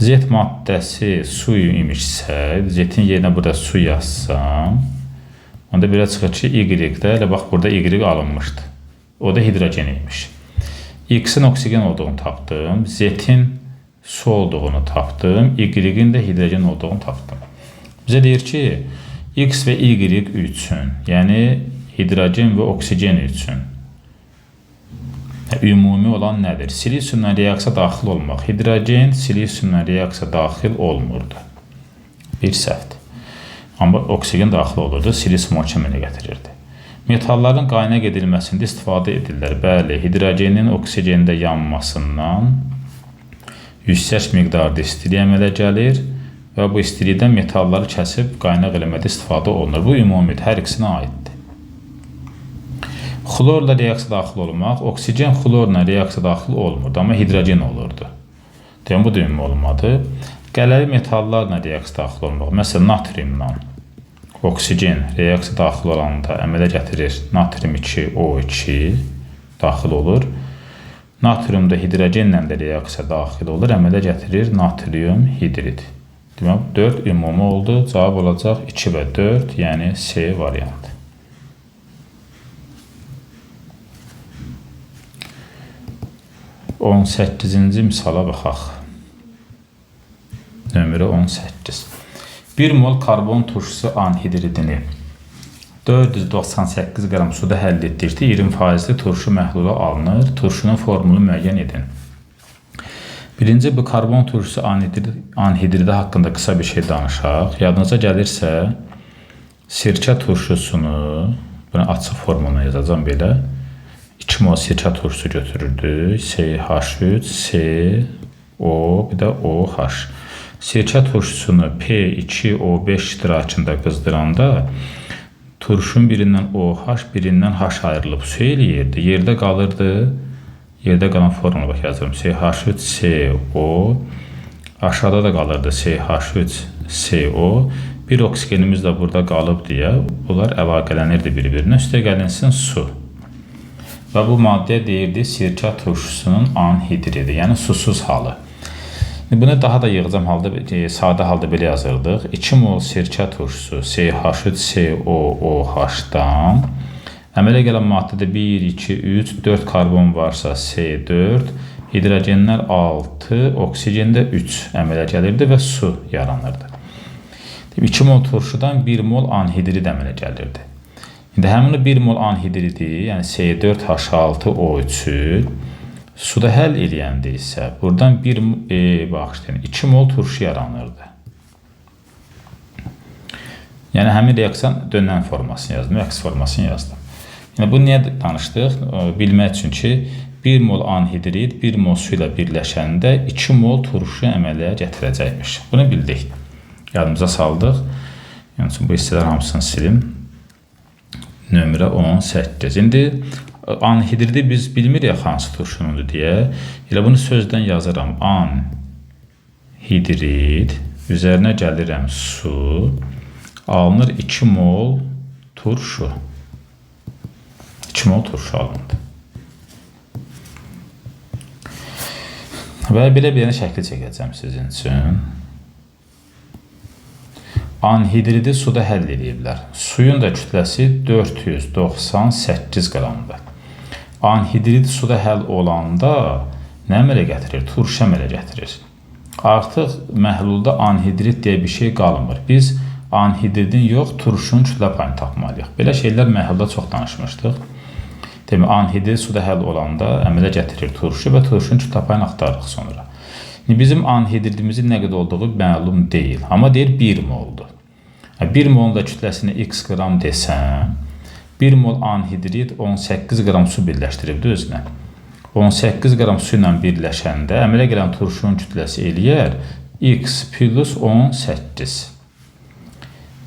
Z maddəsi su imişsə, Z-in yerinə burada su yazsam, onda belə çıxır ki, Y-də, elə bax, burada Y alınmışdı. O da hidrogen imiş. X-in oksigen olduğunu tapdım, Z-in su olduğunu tapdım, Y-in də hidrogen olduğunu tapdım. Bizə deyir ki, X və Y üçün, yəni hidrogen və oksigen üçün ümumi olan nədir? Silisiumla reaksiya daxil olmaq. Hidrogen silisiumla reaksiya daxil olmurdu. Bir səhvdir. Amma oksigen daxil olurdu, silisium OH əmələ gətirirdi. Metalların qaynaq edilməsində istifadə edirlər. Bəli, hidrogenin oksigende yanmasından yüksək miqdarda istilik əmələ gəlir və bu istilikdən metalları kəsib qaynaq eləmədə istifadə olunur. Bu ümumidir, hər ikisinə aiddir. Xlorla reaksiya daxil olmaq, oksigen xlorla reaksiya daxil olmurdu, amma hidrogen olurdu. Deyəm, bu da ümumi olmadı. Qələli metallarla reaksiya daxil olmaq, məsələn, natriumla oksigen reaksiya daxil olanda əmələ gətirir natrium 2O2 daxil olur. Natriumda hidrogenlə də reaksiya daxil olur, əmələ gətirir natrium hidrid. Demək, 4 ümumi oldu, cavab olacaq 2 və 4, yəni C variantı. 18-ci misala baxaq. Nömrə 18. 1 mol karbon turşusu anhidridini 498 qram suda həll etdirdi, 20%li turşu məhlulu alınır. Turşunun formulu müəyyən edin. Birinci, bu karbon turşusu anhidridi haqqında qısa bir şey danışaq. Yadınıza gəlirsə, sirkə turşusunu, bunu açıq formuluna yazacağım belə. 2 mol sirkə turşusu götürürdük. CH3, CO, bir də OH. Sirkə turşusunu P2O5 iştirakında qızdıranda turşun birindən OH, birindən H ayrılıb su eləyirdi. Yerdə qalırdı. Yerdə qalan formula bax yazıram. CH3CO. Aşağıda da qalırdı CH3CO. Bir oksigenimiz də burada qalıb deyə bunlar əlaqələnirdi bir-birinə. Üstə gəlinsin su. Və bu maddə deyirdi sirkə turşusunun anhidridi, yəni susuz halı. Bunu daha da yığcam halda, sadə halda belə yazırdıq. 2 mol sirkə turşusu CH3COOH-dan əmələ gələn maddədə 1, 2, 3, 4 karbon varsa C4, hidrogenlər 6, oksigende 3 əmələ gəlirdi və su yaranırdı. 2 mol turşudan 1 mol anhidrid əmələ gəlirdi. İndi həmin 1 mol anhidridi, yəni C4H6O3-ü suda həll eləyəndə isə buradan 2 mol turşu yaranırdı. Yəni həmin reaksiyanın dönən formasını yazdım, əks formasını yazdım. Yəni bu niyə danışdıq? Bilmək üçün ki, 1 mol anhidrid 1 mol su ilə birləşəndə 2 mol turşu əmələ gətirəcəkmiş. Bunu bildik. Yadımıza saldıq. Yəni bu hissələr hamısını silim. Nömrə 18. İndi anhidridi biz bilmirik hansı turşunundur deyə. Elə bunu sözdən yazıram. Anhidrid üzərinə gəlirəm su. Alınır 2 mol turşu. 2 mol turşu alındı. Və belə bir yana şəkli çəkəcəm sizin üçün. Anhidridi suda həll ediblər. Suyun da kütləsi 498 qramdır. Anhidrid suda həll olanda nə əmələ gətirir? Turşu əmələ gətirir. Artıq məhlulda anhidrid deyə bir şey qalmır. Biz anhidridin yox, turşunun kütlə payını tapmalıyıq. Belə şeylər məhlulda çox danışmışdıq. Demək, anhidrid suda həll olanda əmələ gətirir turşu və turşunun kütlə payını axtarırıq sonra. Bizim anhidridimizin nə qədər olduğu məlum deyil. Amma deyir 1 moldur. 1 molun da kütləsini x qram desəm, 1 mol anhidrid 18 qram su birləşdiribdir özünə. 18 qram su ilə birləşəndə əmələ gələn turşunun kütləsi eləyər x plus 18.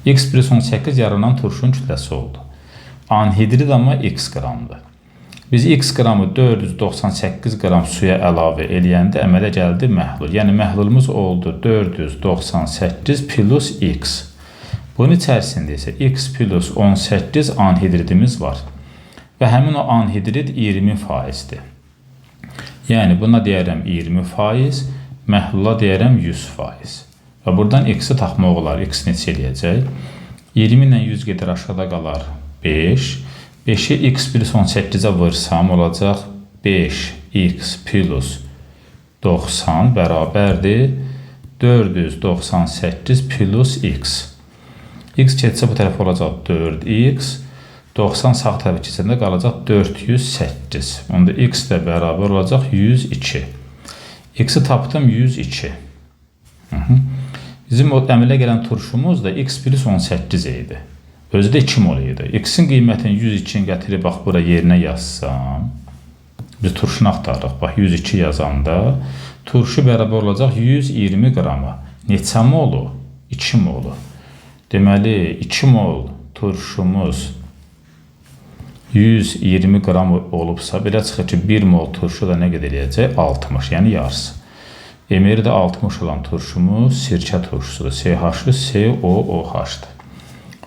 X plus 18 yaranan turşunun kütləsi oldu. Anhidrid amma x qramdır. Biz x qramı 498 qram suya əlavə eləyəndə əmələ gəldi məhlul. Yəni məhlulumuz oldu 498 plus x. Bunun içərisində isə x plus 18 anhidridimiz var. Və həmin o anhidrid 20%-dir. Yəni buna deyərəm 20%, məhlula deyərəm 100%. Və buradan x-i taxmaq olar. X neçə eləyəcək? 20 ilə 100 gedir, aşağıda qalar 5. 5'i x plus 18'e vursam olacaq 5x plus 90 bərabərdir 498 plus x. X keçsə bu tərəf olacaq 4x. 90 sağ tərəf keçəndə qalacaq 408. Onda x də bərabər olacaq 102. X-i tapdım 102. Bizim o əmələ gələn turşumuz da x plus 18 idi. Özü də 2 mol idi. X-in qiymətini 102-ni gətirib bax bura yerinə yazsam, biz turşunu axtarırıq. Bax 102 yazanda turşu bərabər olacaq 120 qrama. Neçə molu? 2 molu. Deməli 2 mol turşumuz 120 qram olubsa, belə çıxır ki 1 mol turşu da nə qədər eləyəcək? 60, yəni yarısı. Emeri də 60 olan turşumuz sirkə turşusudur. CH3COOH-dır.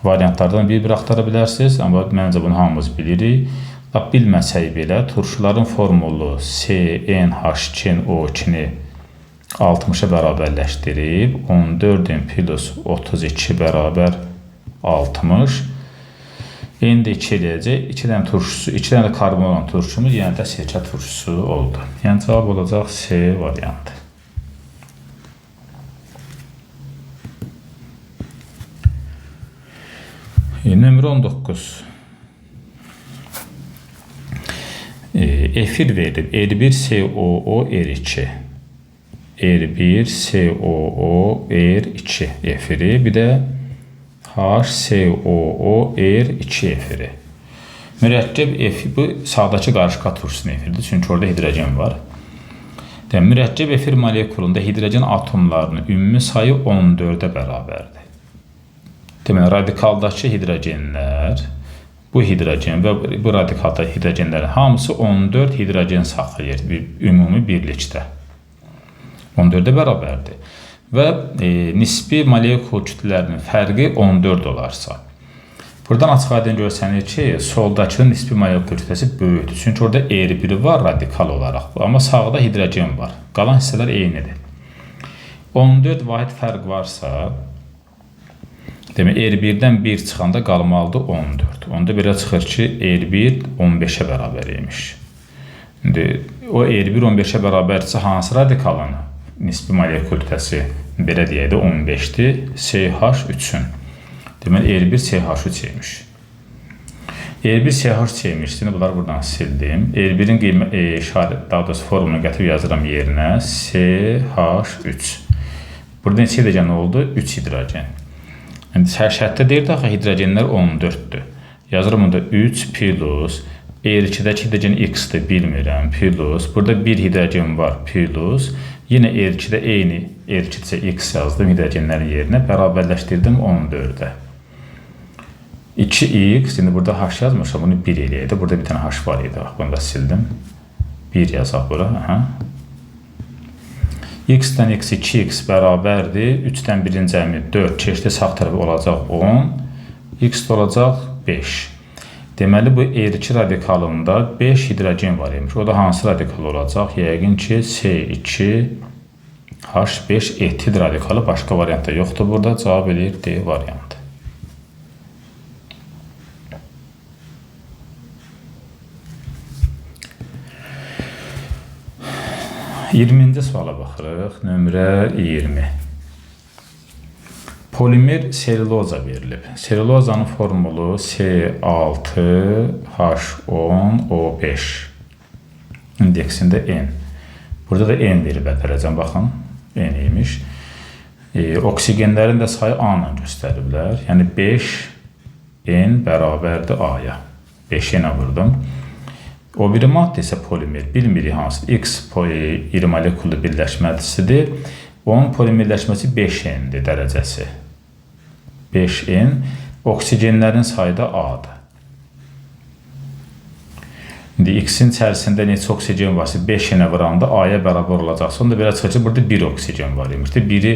Variantlardan bir axtara bilərsiniz, amma məncə bunu hamımız bilirik. Bilməsək belə, turşuların formulu CnH2O2-ni 60-a bərabərləşdirib, 14 plus 32 bərabər 60. Endi 2 eləyəcək. 2 dənə turşusu, 2 dənə karbon olan turşumuz, yəni də sirkə turşusu oldu. Yəni cavab olacaq C variantı. Nömrə 19. Efir verilib. R1COO R2. R1COO R2 efiri. Bir də HCOO R2 efiri. Mürəkkəb efir, bu sağdakı qarışqa turşusunun efiridir. Çünki orada hidrogen var. Mürəkkəb efir molekulunda hidrogen atomlarının ümumi sayı 14-ə bərabərdir. Deməli, radikaldakı hidrogenlər, bu hidrogen və bu radikaldakı hidrogenlərin hamısı 14 hidrogen saxlayır ümumi birlikdə. 14-ə bərabərdir. Və nisbi molekul kütlələrinin fərqi 14 olarsa. Buradan açıq aydın görsənir ki, soldakının nisbi molekul kütləsi böyükdür. Çünki orada R1 var radikal olaraq. Amma sağda hidrogen var. Qalan hissələr eynidir. 14 vahid fərq varsa, demək, R1-dən 1 çıxanda qalmalıdır 14. Onda belə çıxır ki, R1 15-ə bərabər imiş. İndi o R1 15-ə bərabərsə, hansı radikalın nisbi molekul kütləsi belə deyək də 15-dir, CH3-ün. Deməli, R1 CH3 imiş. R1 CH3 imiş. Şimdi bunları buradan sildim. R1-in daha doğrusu formunu gətirib yazıram yerinə. CH3. Burada neçə hidrogen oldu? 3 hidrogen. Şərtdə deyir də, hidrogenlər 14-dür. Yazırım onda 3 plus, R2-dəki hidrogen x-dir, bilmirəm, plus, burada 1 hidrogen var, plus, yenə R2-də eyni, R2-də x yazdım hidrogenlərin yerinə, bərabərləşdirdim 14-də. 2x, şimdi burada h yazmışam, bunu 1 eləyəydi, burada bir tane h var idi, bunu da sildim. 1 yazaq bura, x-dən x 2x bərabərdir. 3-dən 1-in cəmi 4. Keçdi sağ tərəfi olacaq 10. X olacaq 5. Deməli, bu R2 radikalında 5 hidrogen var imiş. O da hansı radikal olacaq? Yəqin ki, C2H5 etid radikalı. Başqa variant da yoxdur burada. Cavab eləyir D variantı. 20-ci suala baxırıq. Nömrə 20. Polimer selüloza verilib. Selülozanın formulu C6H10O5 indeksində N. Burada da N verib dərəcəm, baxın, N imiş. Oksigenlərin də sayı A ilə göstəriblər. Yəni 5N bərabərdir A-ya. 5N-ə vurdum. O biri maddə isə polimer. Bilmirik hansı. X iri molekulu birləşməsidir. Onun polimerləşməsi 5N-dir dərəcəsi. 5N. Oksigenlərin sayı da A-dır. İndi X-in içərisində neçə oksigen varsa 5N-ə vuranda A-ya bərabər olacaqsa, onda belə çıxır ki, burada 1 oksigen var imiş. Biri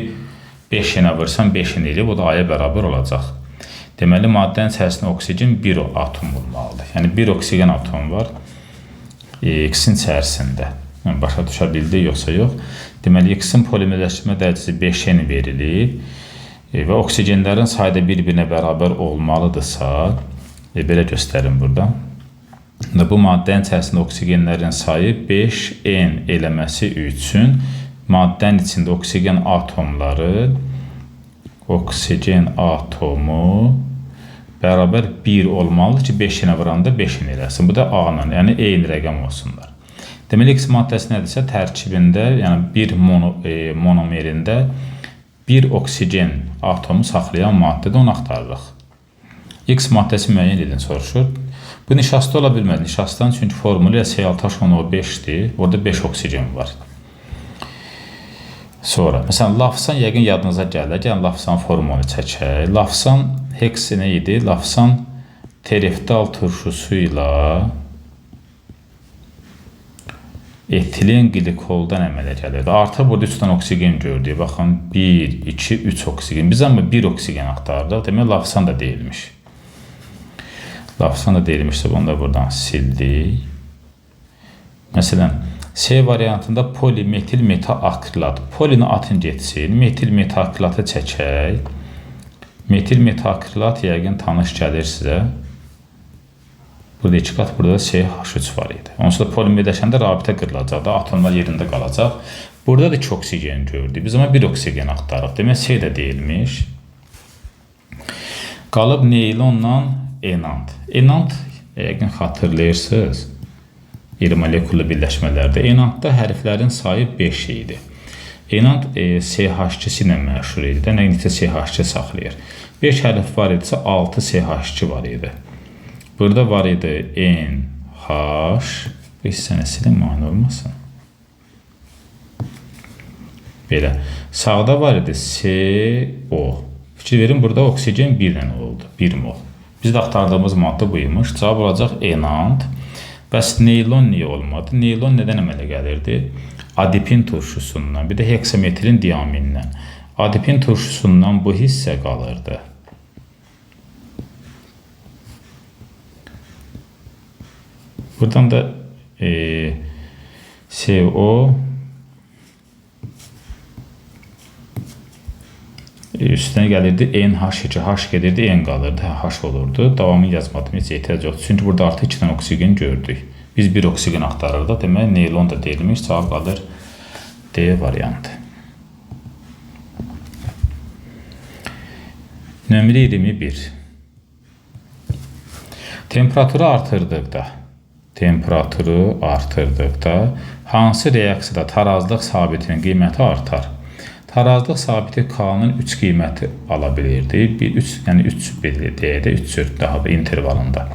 5N-ə vursan 5N eləyib, o da A-ya bərabər olacaq. Deməli, maddənin içərisində oksigen 1 atom olmalıdır. Yəni, 1 oksigen atom var X-in içərisində. Başa düşə bildi, yoxsa yox. Deməli, X-in polimerləşmə dərəcəsi 5N verilib və oksigenlərin sayda bir-birinə bərabər olmalıdırsa, belə göstərim burada. Bu maddənin içərisində oksigenlərin sayı 5N eləməsi üçün maddənin içində oksigen atomu bərabər 1 olmalıdır ki, 5-nə vuranda 5-nə eləsin. Bu da A-la, yəni eyni rəqəm olsunlar. Deməli, X maddəsi nədirsə, tərkibində, yəni bir monomerində bir oksigen atomu saxlayan maddədə onu axtarırıq. X maddəsi müəyyən edin, soruşur. Bu nişasta ola bilməz. Nişastan çünki formulu C6H10O5-dir. Orada 5 oksigen var. Sonra, məsələn, Lafsan yəqin yadınıza gəlir. Gəlin, Lafsan formunu çəkək. Lafsan heksi nə idi? Lafsan tereftal turşusu ilə etilen glikoldan əmələ gəlirdi. Artıq burada 3 dənə oksigen gördük. Baxın, 1, 2, 3 oksigen. Biz amma 1 oksigen axtardıq. Demək, Lafsan da deyilmiş. Lafsan da deyilmişsə, bunu da buradan sildik. Məsələn, C variantında polimetil metaakrilat. Polini atın getsin. Metil metaakrilatı çəkək. Metil metaakrilat yəqin tanış gəlir sizə. Burada 2 qat, burada CH3 var idi. Onsuz da polimerləşəndə rabitə qırılacaq da, atomlar yerində qalacaq. Burada da 2 oksigen gördük. Biz amma 1 oksigen axtarıq. Demək, C də deyilmiş. Qalıb neylonla enant. Enant, yəqin xatırlayırsınız, iri molekulu birləşmələrdə. Enantda hərflərin sayı 5 idi. Enant CH2-si ilə məşhur idi. Nə neçə CH2 saxlayır. 5 hərf var idisə 6 CH2 var idi. Burada var idi NH. Bu hissəni silin, mani olmasın. Belə. Sağda var idi CO. Fikir verin, burada oksigen 1 dənə oldu. 1 mol. Biz də axtardığımız maddə buymuş. Cavab olacaq enant. Bəs neylon niyə olmadı? Neylon nədən əmələ gəlirdi? Adipin turşusundan, bir də heksametilin diamindən. Adipin turşusundan bu hissə qalırdı. Buradan da CO üstünə gəlirdi, NH2, H gedirdi, N qalırdı, H olurdu. Davamını yazmadım, heç ehtiyac yoxdur. Çünki burada artıq 2 dənə oksigen gördük. Biz 1 oksigen axtarırıq, demək, neylon da deyilmiş, cavab qalır D variantı. Nömrə 21. Temperaturu artırdıqda hansı reaksiyada tarazlıq sabitinin qiyməti artar? Tarazlıq sabiti K-nın 3 qiyməti ala bilirdi. Yəni 3 deyək də 3 daha da intervalında.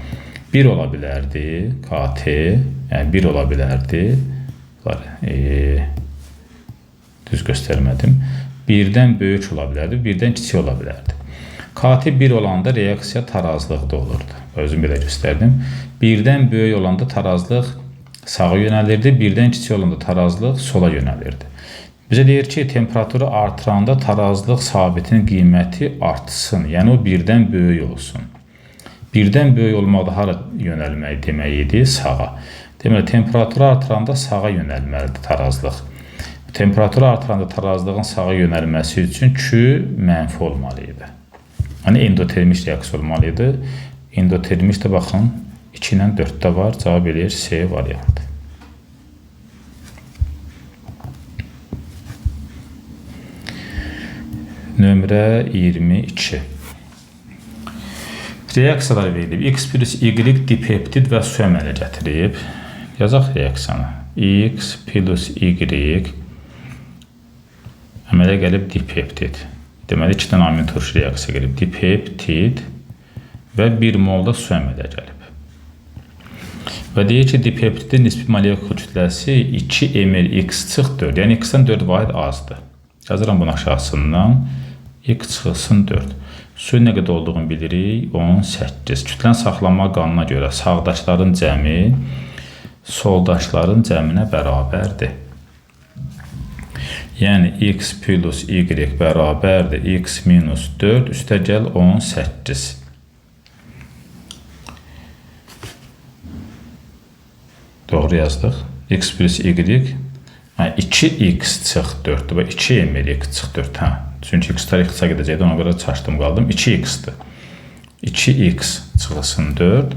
1 ola bilərdi KT, yəni 1 ola bilərdi. Düz göstərmədim. 1-dən böyük ola bilərdi, 1-dən kiçik ola bilərdi. KT 1 olanda reaksiya tarazlıqda olurdu. Özüm belə göstərdim. 1-dən böyük olanda tarazlıq sağa yönəlirdi, 1-dən kiçik olanda tarazlıq sola yönəlirdi. Bizə deyir ki, temperaturu artıranda tarazlıq sabitinin qiyməti artsın. Yəni o 1-dən böyük olsun. 1-dən böyük olmaqda hara yönəlmək demək idi? Sağa. Deməli, temperaturu artıranda sağa yönəlməlidir tarazlıq. Temperaturu artıranda tarazlığın sağa yönəlməsi üçün Q mənfi olmalıydı. Yəni endotermik reaksiya olmalıydı. Endotermik də baxın 2 ilə 4-də var. Cavab eləyir C variantı. Nömrə 22. Reaksiyalar verilib. X plus Y dipeptid və su əmələ gətirib. Yazaq reaksiyanı. X plus Y əmələ gəlib dipeptid. Deməli, 2 dənə amin turşu reaksiya gəlib. Dipeptid və 1 molda su əmələ gəlib. Və deyir ki, dipeptidin nisbi molekul kütləsi 2 ml(x)(4). Yəni, x-dən 4 vahid azdır. Yazıram bunu aşağısından. X çıxılsın 4. Suyun nə qədər olduğunu bilirik. 18. Kütlən saxlanma qanuna görə sağdaşların cəmi soldaşların cəminə bərabərdir. Yəni, x plus y bərabərdir. X minus 4 üstəgəl 18. Doğru yazdıq. X plus y 2x çıx 4-dür və 2 ml(x) çıx 4. Çünki x tarixsə gedəcəkdə ona görə çaşdım qaldım. 2x-dir. 2x çıxılsın 4.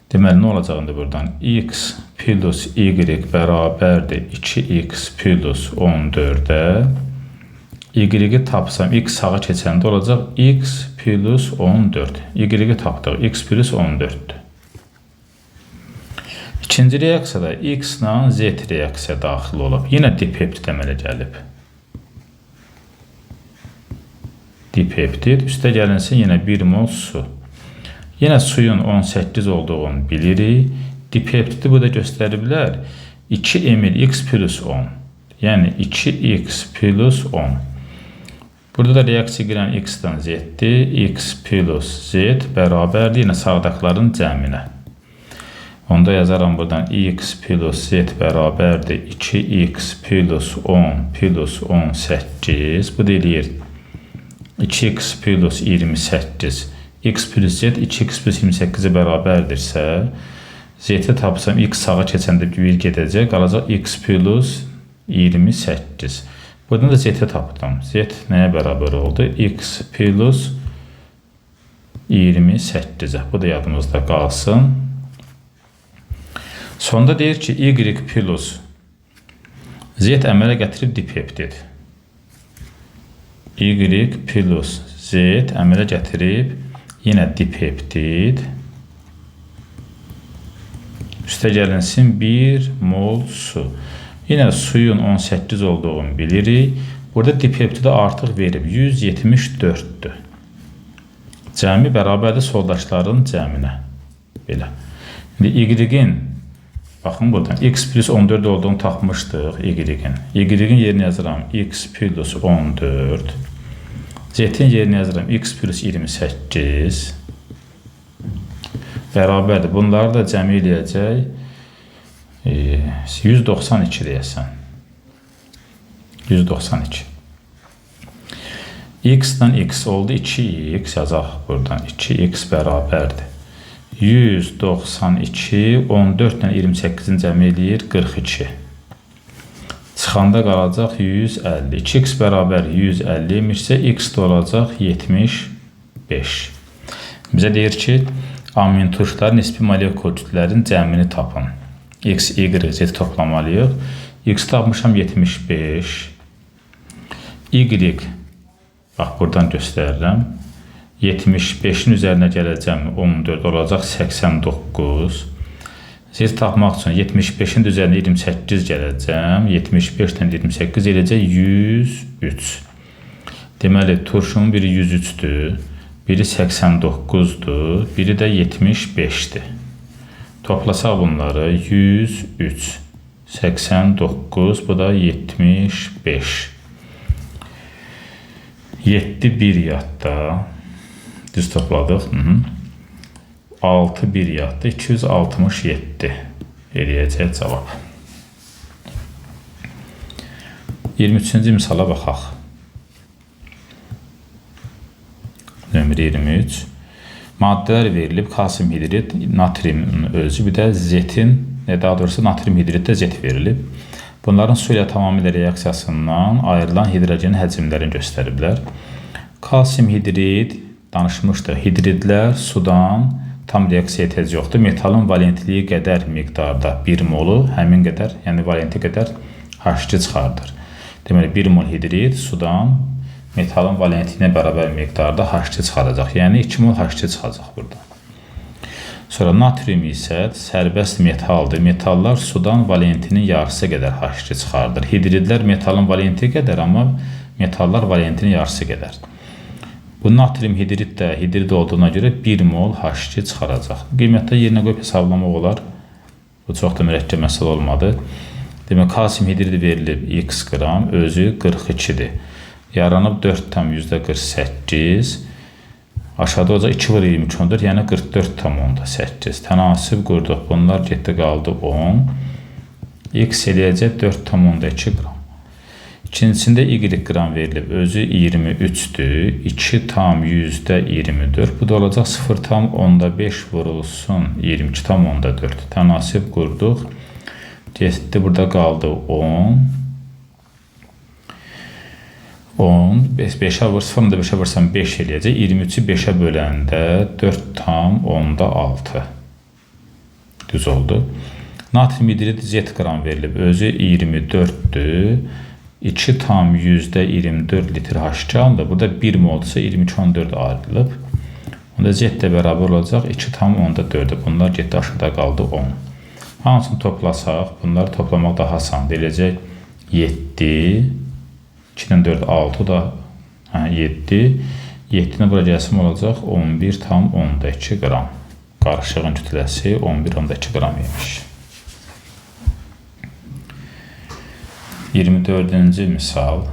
Deməli, nə olacağında buradan? X plus y bərabərdir 2x plus 14-ə. Y-i tapsam, x sağa keçəndə olacaq x plus 14. Y-i tapdıq, x plus 14-dür. İkinci reaksiyada x ilə z reaksiya daxil olub. Yenə dipeptid əmələ gəlib. Dipeptid, üstə gəlinsin yenə 1 mol su. Yenə suyun 18 olduğunu bilirik. Dipeptidi bu da göstəriblər. 2 ml(x) plus 10. Yəni 2x plus 10. Burada da reaksiya girən x-dən z-dir. X plus z bərabərdir yenə sağdakların cəminə. Onda yazaram buradan x plus z bərabərdir 2x plus 10 plus 18. Bu deyir 2x plus 28. X plus z 2x plus 28-ə bərabərdirsə, z-i tapsam x sağa keçəndə 1 gedəcək, qalacaq x plus 28. Buradan da z-i tapdım. Z nəyə bərabər oldu? X plus 28-ə. Bu da yadımızda qalsın. Sonda deyir ki, y plus z əmələ gətirib dipeptid. Y plus z əmələ gətirib yenə dipeptid. Üstə gəlinsin 1 mol su. Yenə suyun 18 olduğunu bilirik. Burada dipeptidi artıq verib 174-dür. Cəmi bərabərdir soldaşların cəminə. Belə. İndi y-in baxın buradan x plus 14 olduğunu tapmışdıq y-in. Y-in yerini yazıram x plus 14. Z-in yerini yazıram x plus 28. Bərabərdir. Bunları da cəmi eləyəcək 192 deyəsən. 192. X-dan x oldu 2x yazaq buradan. 2x bərabərdir. 192, 14 ilə 28-in cəmi eləyir 42. Çıxanda qalacaq 150. 2x bərabər 150 imişsə, x də olacaq 75. Bizə deyir ki, amin turşular nisbi molekul kütlərin cəmini tapın. X, y, z toplamalıyıq. X tapmışam 75. Y, bax buradan göstərirəm. 75-in üzərinə gələcəm 14 olacaq 89. Z tapmaq üçün 75-in üzərinə 28 gələcəm. 75-dən 28 eləcək 103. Deməli, turşunun biri 103-dür, biri 89-dur, biri də 75-dir. Toplasaq bunları 103, 89, bu da 75. 7 bir yadda. Düz topladıq. 6 bir yadda 267 eləyəcək cavab. 23-cü misala baxaq. Nömrə 23. Maddələr verilib, kalsium hidrit, natriumun özü, bir də zetin, daha doğrusu natrium hidritdə zet verilib. Bunların su ilə tamamilə reaksiyasından ayrılan hidrogen həcmlərini göstəriblər. Kalsium hidrit danışmışdıq. Hidridlər sudan tam reaksiya ehtiyac yoxdur. Metalın valentliyi qədər miqdarda 1 molu həmin qədər, yəni valenti qədər H2 çıxardır. Deməli, 1 mol hidrit sudan metalın valentinə bərabər miqdarda H2 çıxaracaq. Yəni 2 mol H2 çıxacaq burada. Sonra natrium isə sərbəst metaldır. Metallar sudan valentinin yarısı qədər H2 çıxardır. Hidridlər metalın valenti qədər, amma metallar valentinin yarısı qədər. Bu natrium hidrid də hidrid olduğuna görə 1 mol H2 çıxaracaq. Qiymətdə yerinə qoyub hesablamaq olar. Bu çox da mürəkkəb məsələ olmadı. Demək, kalsium hidridi verilib x qram, özü 42-dir. Yaranıb 4,48. Aşağıda olacaq 2 vur 23 ondur, yəni 44,8. Tənasib qurduq. Bunlar getdi qaldı 10. X eləyəcək 4,2 qram. İkincisində y qram verilib, özü 23-dür. 2 tam %24. Bu da olacaq 0,5 vurulsun 22,4. Tənasib qurduq. Getdi, burada qaldı 10. 10, 5'ə vur, 0-ı da 5'ə vursam 5 eləyəcək. 23-ü 5'ə böləndə 4,6. Düz oldu. Natrium hidrid Z qram verilib. Özü 24-dür. 2 tam %24 litr H2 alındı. Burada 1 molsa 22,4 ayrılıb. Onda Z də bərabər olacaq 2,4. Bunlar getdi, aşağıda qaldı 10. Hansını toplasaq, bunları toplamaq daha asandır. Eləcək 7, 2-dən 4, 6 da 7. 7-nə bura gəlsin olacaq 11,2 qram. Qarışığın kütləsi 11,2 qram imiş. 24-cü misal.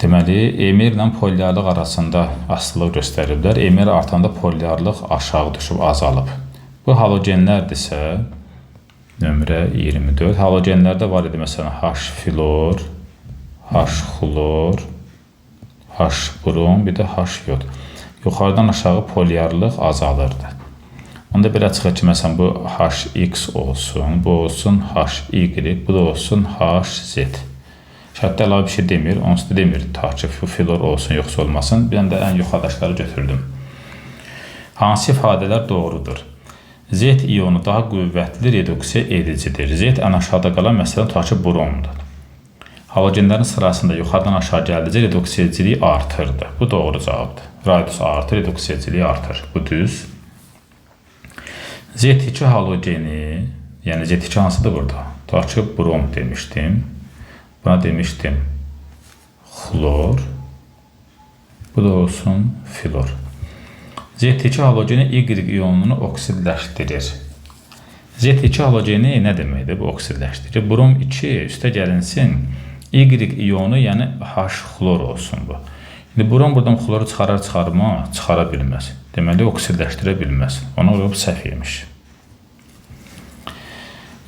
Deməli, emer ilə polyarlıq arasında asılılıq göstəriblər. Emer artanda polyarlıq aşağı düşüb, azalıb. Bu halogenlərdirsə, nömrə 24. Halogenlərdə var idi, məsələn, H-flor, H-xlor, H-brom, bir də H-yod. Yuxarıdan aşağı polyarlıq azalırdı. Onda belə çıxır ki, məsələn, bu HX olsun, bu olsun HY, bu da olsun HZ. Şərtdə əlavə bir şey demir, onsuz da demir, ta ki, flor olsun, yoxsa olmasın. Bir də ən yuxarıdaşları götürdüm. Hansı ifadələr doğrudur? Z iyonu daha qüvvətli reduksiya edicidir. Z ən aşağıda qalan məsələn ta ki, bromdur. Halogenlərin sırasında yuxarıdan aşağı gəldikcə reduksiya ediciliyi artırdı. Bu doğru cavabdır. Radius artır, reduksiya ediciliyi artır. Bu düz. Z2 halogeni, yəni Z2 hansıdır burada? Ta ki, brom demişdim. Buna demişdim xlor. Bu da olsun flor. Z2 halogeni Y iyonunu oksidləşdirir. Z2 halogeni nə deməkdir? Bu oksidləşdirir. Brom 2 üstə gəlinsin. Y iyonu, yəni H-xlor olsun bu. İndi brom buradan xloru çıxarar-çıxarmaz, çıxara bilməz. Deməli, oksidləşdirə bilməz. Ona görə səhv yemiş.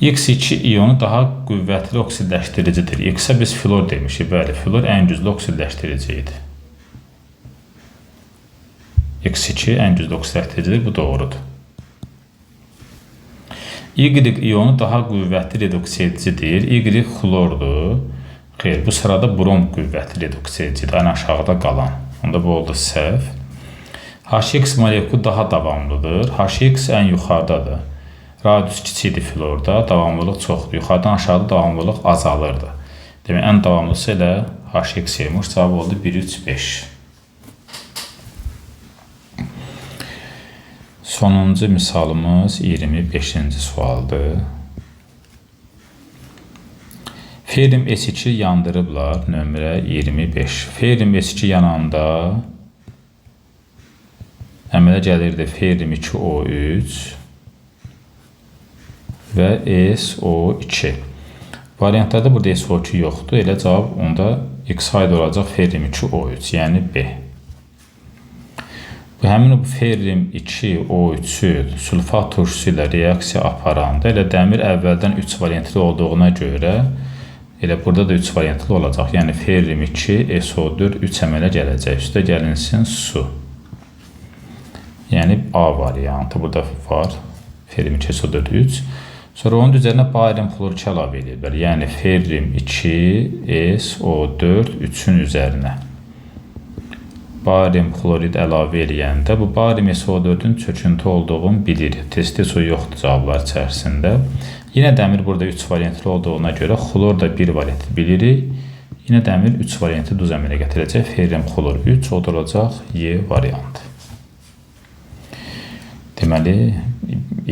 X2 iyonu daha qüvvətli oksidləşdiricidir. X-ə biz flor demişik. Bəli, flor ən güclü oksidləşdirici idi. X2 ən güclü oksidləşdiricidir. Bu doğrudur. Y iyonu daha qüvvətli reduksiya edicidir. Y xlordur. Xeyr, bu sırada brom qüvvətli reduksiya edicidir. Ən aşağıda qalan. Onda bu oldu səhv. HX molekulu daha davamlıdır. HX ən yuxarıdadır. Radius kiçikdir florda, davamlılıq çoxdur. Yuxarıdan aşağıda davamlılıq azalırdı. Demək, ən davamlısı elə HX imiş. Cavab oldu 1, 3, 5. Sonuncu misalımız 25-ci sualdır. Feryum S2 yandırıblar, nömrə 25. Feryum S2 yananda əmələ gəlirdi feryum 2O3 və SO2. Variantlarda burada SO2 yoxdur. Elə cavab onda X aid olacaq feryum 2O3, yəni B. Bu həmin bu feryum 2O3-ü sulfat turşusu ilə reaksiya aparanda elə dəmir əvvəldən 3 variantlı olduğuna görə elə burada da 3 variantlı olacaq. Yəni feryum 2, SO4, 3 əmələ gələcək. Üstə gəlinsin su. Yəni A variantı burada var. Feryum 2, SO4, 3. Sonra onun üzərinə barium xlor əlavə edirlər. Yəni feryum 2, SO4, 3-ün üzərinə barium xlorid əlavə eləyəndə bu barium SO4-ün çöküntü olduğunu bilirik. Tez-tez su yoxdur cavablar içərisində. Yine dəmir burada 3 variantlı olduğuna görə xlor da 1 variantlı bilirik. Yine dəmir 3 variantı duz əmələ gətirəcək. Ferrium xlor 3, o da olacaq Y variantı. Deməli,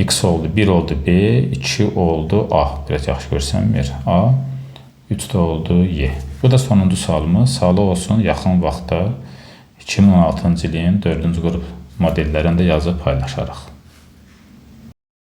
X oldu, 1 oldu B, 2 oldu A. Biraz yaxşı görsənmir. A, 3 də oldu Y. Bu da sonuncu sualımız. Sağlıq olsun, yaxın vaxtda 2016-cı ilin 4-cü qrup modellərində yazıb paylaşarıq.